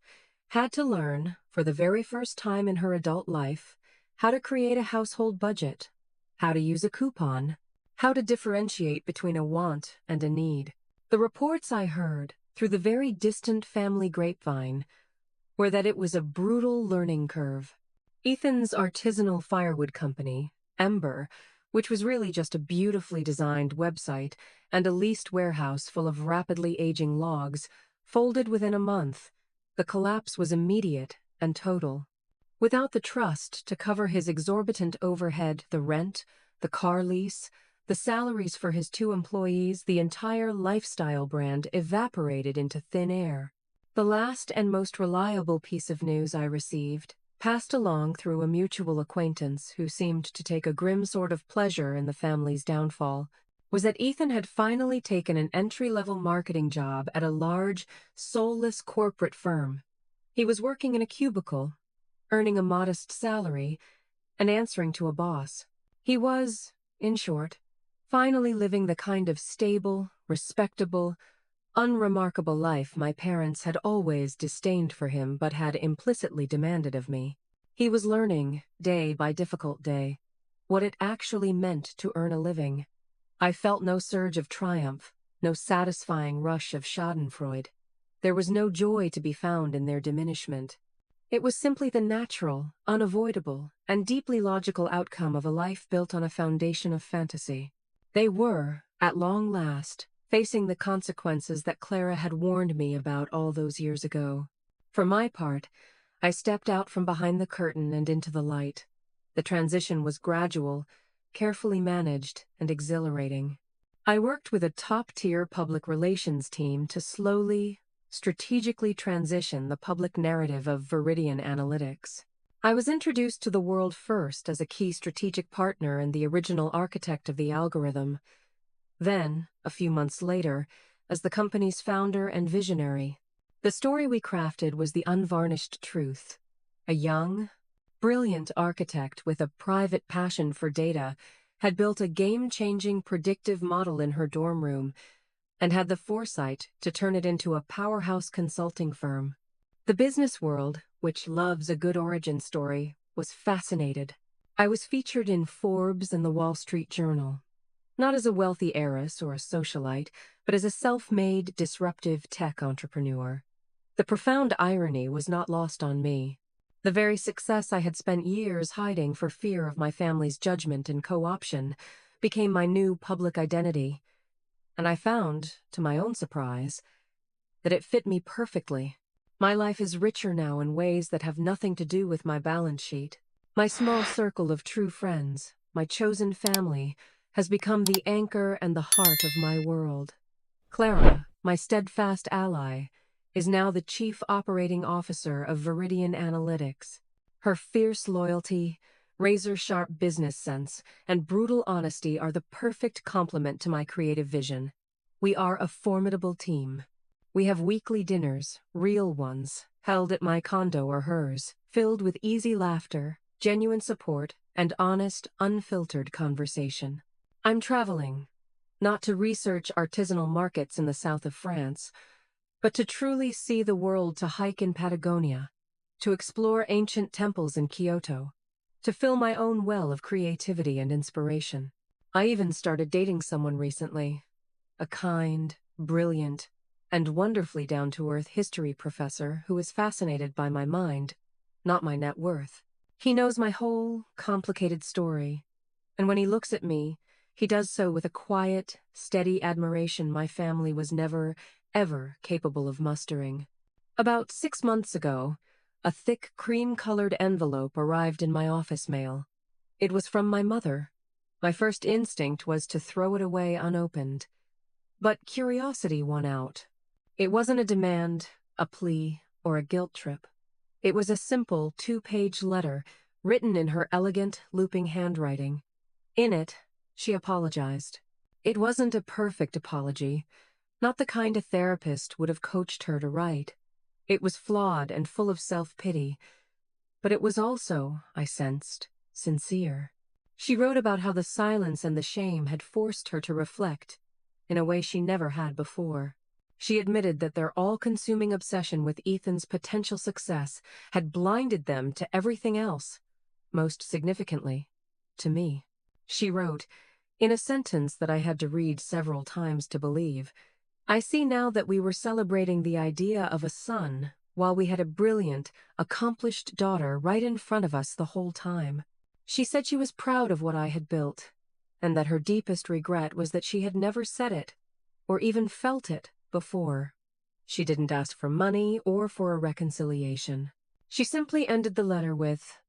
had to learn, for the very first time in her adult life, how to create a household budget, how to use a coupon, how to differentiate between a want and a need. The reports I heard, through the very distant family grapevine, were that it was a brutal learning curve. Ethan's artisanal firewood company, Ember, which was really just a beautifully designed website and a leased warehouse full of rapidly aging logs, folded within a month. The collapse was immediate and total. Without the trust to cover his exorbitant overhead, the rent, the car lease, the salaries for his 2 employees, the entire lifestyle brand evaporated into thin air. The last and most reliable piece of news I received, passed along through a mutual acquaintance who seemed to take a grim sort of pleasure in the family's downfall, was that Ethan had finally taken an entry-level marketing job at a large, soulless corporate firm. He was working in a cubicle, earning a modest salary, and answering to a boss. He was, in short, finally living the kind of stable, respectable, unremarkable life my parents had always disdained for him but had implicitly demanded of me. He was learning, day by difficult day, what it actually meant to earn a living. I felt no surge of triumph, no satisfying rush of schadenfreude. There was no joy to be found in their diminishment. It was simply the natural, unavoidable, and deeply logical outcome of a life built on a foundation of fantasy. They were, at long last, facing the consequences that Clara had warned me about all those years ago. For my part, I stepped out from behind the curtain and into the light. The transition was gradual, carefully managed, and exhilarating. I worked with a top-tier public relations team to slowly, strategically transition the public narrative of Viridian Analytics. I was introduced to the world first as a key strategic partner and the original architect of the algorithm. Then, a few months later, as the company's founder and visionary. The story we crafted was the unvarnished truth. A young, brilliant architect with a private passion for data had built a game-changing predictive model in her dorm room and had the foresight to turn it into a powerhouse consulting firm. The business world, which loves a good origin story, was fascinated. I was featured in Forbes and the Wall Street Journal, not as a wealthy heiress or a socialite, but as a self-made, disruptive tech entrepreneur. The profound irony was not lost on me. The very success I had spent years hiding for fear of my family's judgment and co-option became my new public identity, and I found, to my own surprise, that it fit me perfectly. My life is richer now in ways that have nothing to do with my balance sheet. My small circle of true friends, my chosen family, has become the anchor and the heart of my world. Clara, my steadfast ally, is now the Chief Operating Officer of Viridian Analytics. Her fierce loyalty, razor-sharp business sense, and brutal honesty are the perfect complement to my creative vision. We are a formidable team. We have weekly dinners, real ones, held at my condo or hers, filled with easy laughter, genuine support, and honest, unfiltered conversation. I'm traveling, not to research artisanal markets in the south of France, but to truly see the world, to hike in Patagonia, to explore ancient temples in Kyoto, to fill my own well of creativity and inspiration. I even started dating someone recently, a kind, brilliant, and wonderfully down-to-earth history professor who is fascinated by my mind, not my net worth. He knows my whole, complicated story, and when he looks at me, he does so with a quiet, steady admiration my family was never, ever capable of mustering. About 6 months ago, a thick cream-colored envelope arrived in my office mail. It was from my mother. My first instinct was to throw it away unopened. But curiosity won out. It wasn't a demand, a plea, or a guilt trip. It was a simple 2-page letter written in her elegant, looping handwriting. In it, she apologized. It wasn't a perfect apology, not the kind a therapist would have coached her to write. It was flawed and full of self-pity, but it was also, I sensed, sincere. She wrote about how the silence and the shame had forced her to reflect in a way she never had before. She admitted that their all-consuming obsession with Ethan's potential success had blinded them to everything else, most significantly, to me. She wrote, in a sentence that I had to read several times to believe, "I see now that we were celebrating the idea of a son while we had a brilliant, accomplished daughter right in front of us the whole time." She said she was proud of what I had built, and that her deepest regret was that she had never said it, or even felt it, before. She didn't ask for money or for a reconciliation. She simply ended the letter with,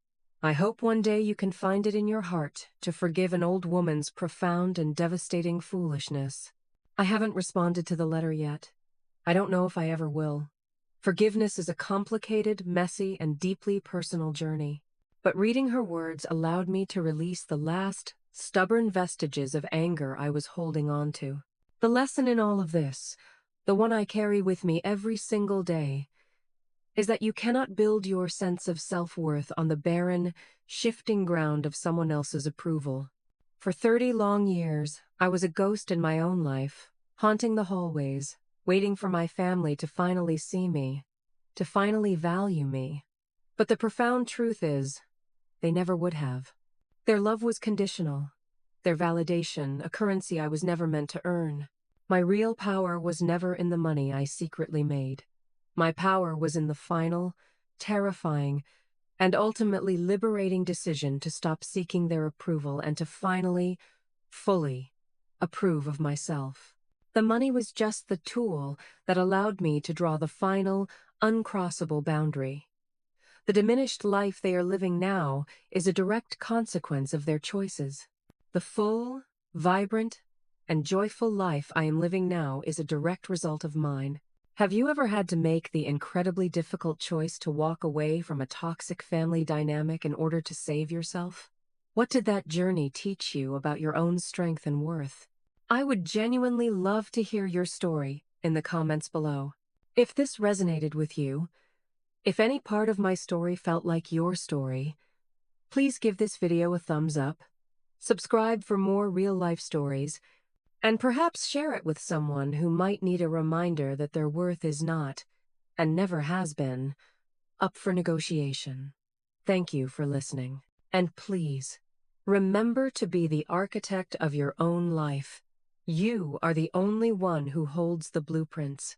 "I hope one day you can find it in your heart to forgive an old woman's profound and devastating foolishness." I haven't responded to the letter yet. I don't know if I ever will. Forgiveness is a complicated, messy, and deeply personal journey. But reading her words allowed me to release the last, stubborn vestiges of anger I was holding on to. The lesson in all of this, the one I carry with me every single day, is that you cannot build your sense of self-worth on the barren, shifting ground of someone else's approval. For 30 long years, I was a ghost in my own life, haunting the hallways, waiting for my family to finally see me, to finally value me. But the profound truth is, they never would have. Their love was conditional, their validation a currency I was never meant to earn. My real power was never in the money I secretly made. My power was in the final, terrifying, and ultimately liberating decision to stop seeking their approval and to finally, fully, approve of myself. The money was just the tool that allowed me to draw the final, uncrossable boundary. The diminished life they are living now is a direct consequence of their choices. The full, vibrant, and joyful life I am living now is a direct result of mine. Have you ever had to make the incredibly difficult choice to walk away from a toxic family dynamic in order to save yourself? What did that journey teach you about your own strength and worth? I would genuinely love to hear your story in the comments below. If this resonated with you, if any part of my story felt like your story, please give this video a thumbs up, subscribe for more real-life stories, and perhaps share it with someone who might need a reminder that their worth is not, and never has been, up for negotiation. Thank you for listening. And please, remember to be the architect of your own life. You are the only one who holds the blueprints.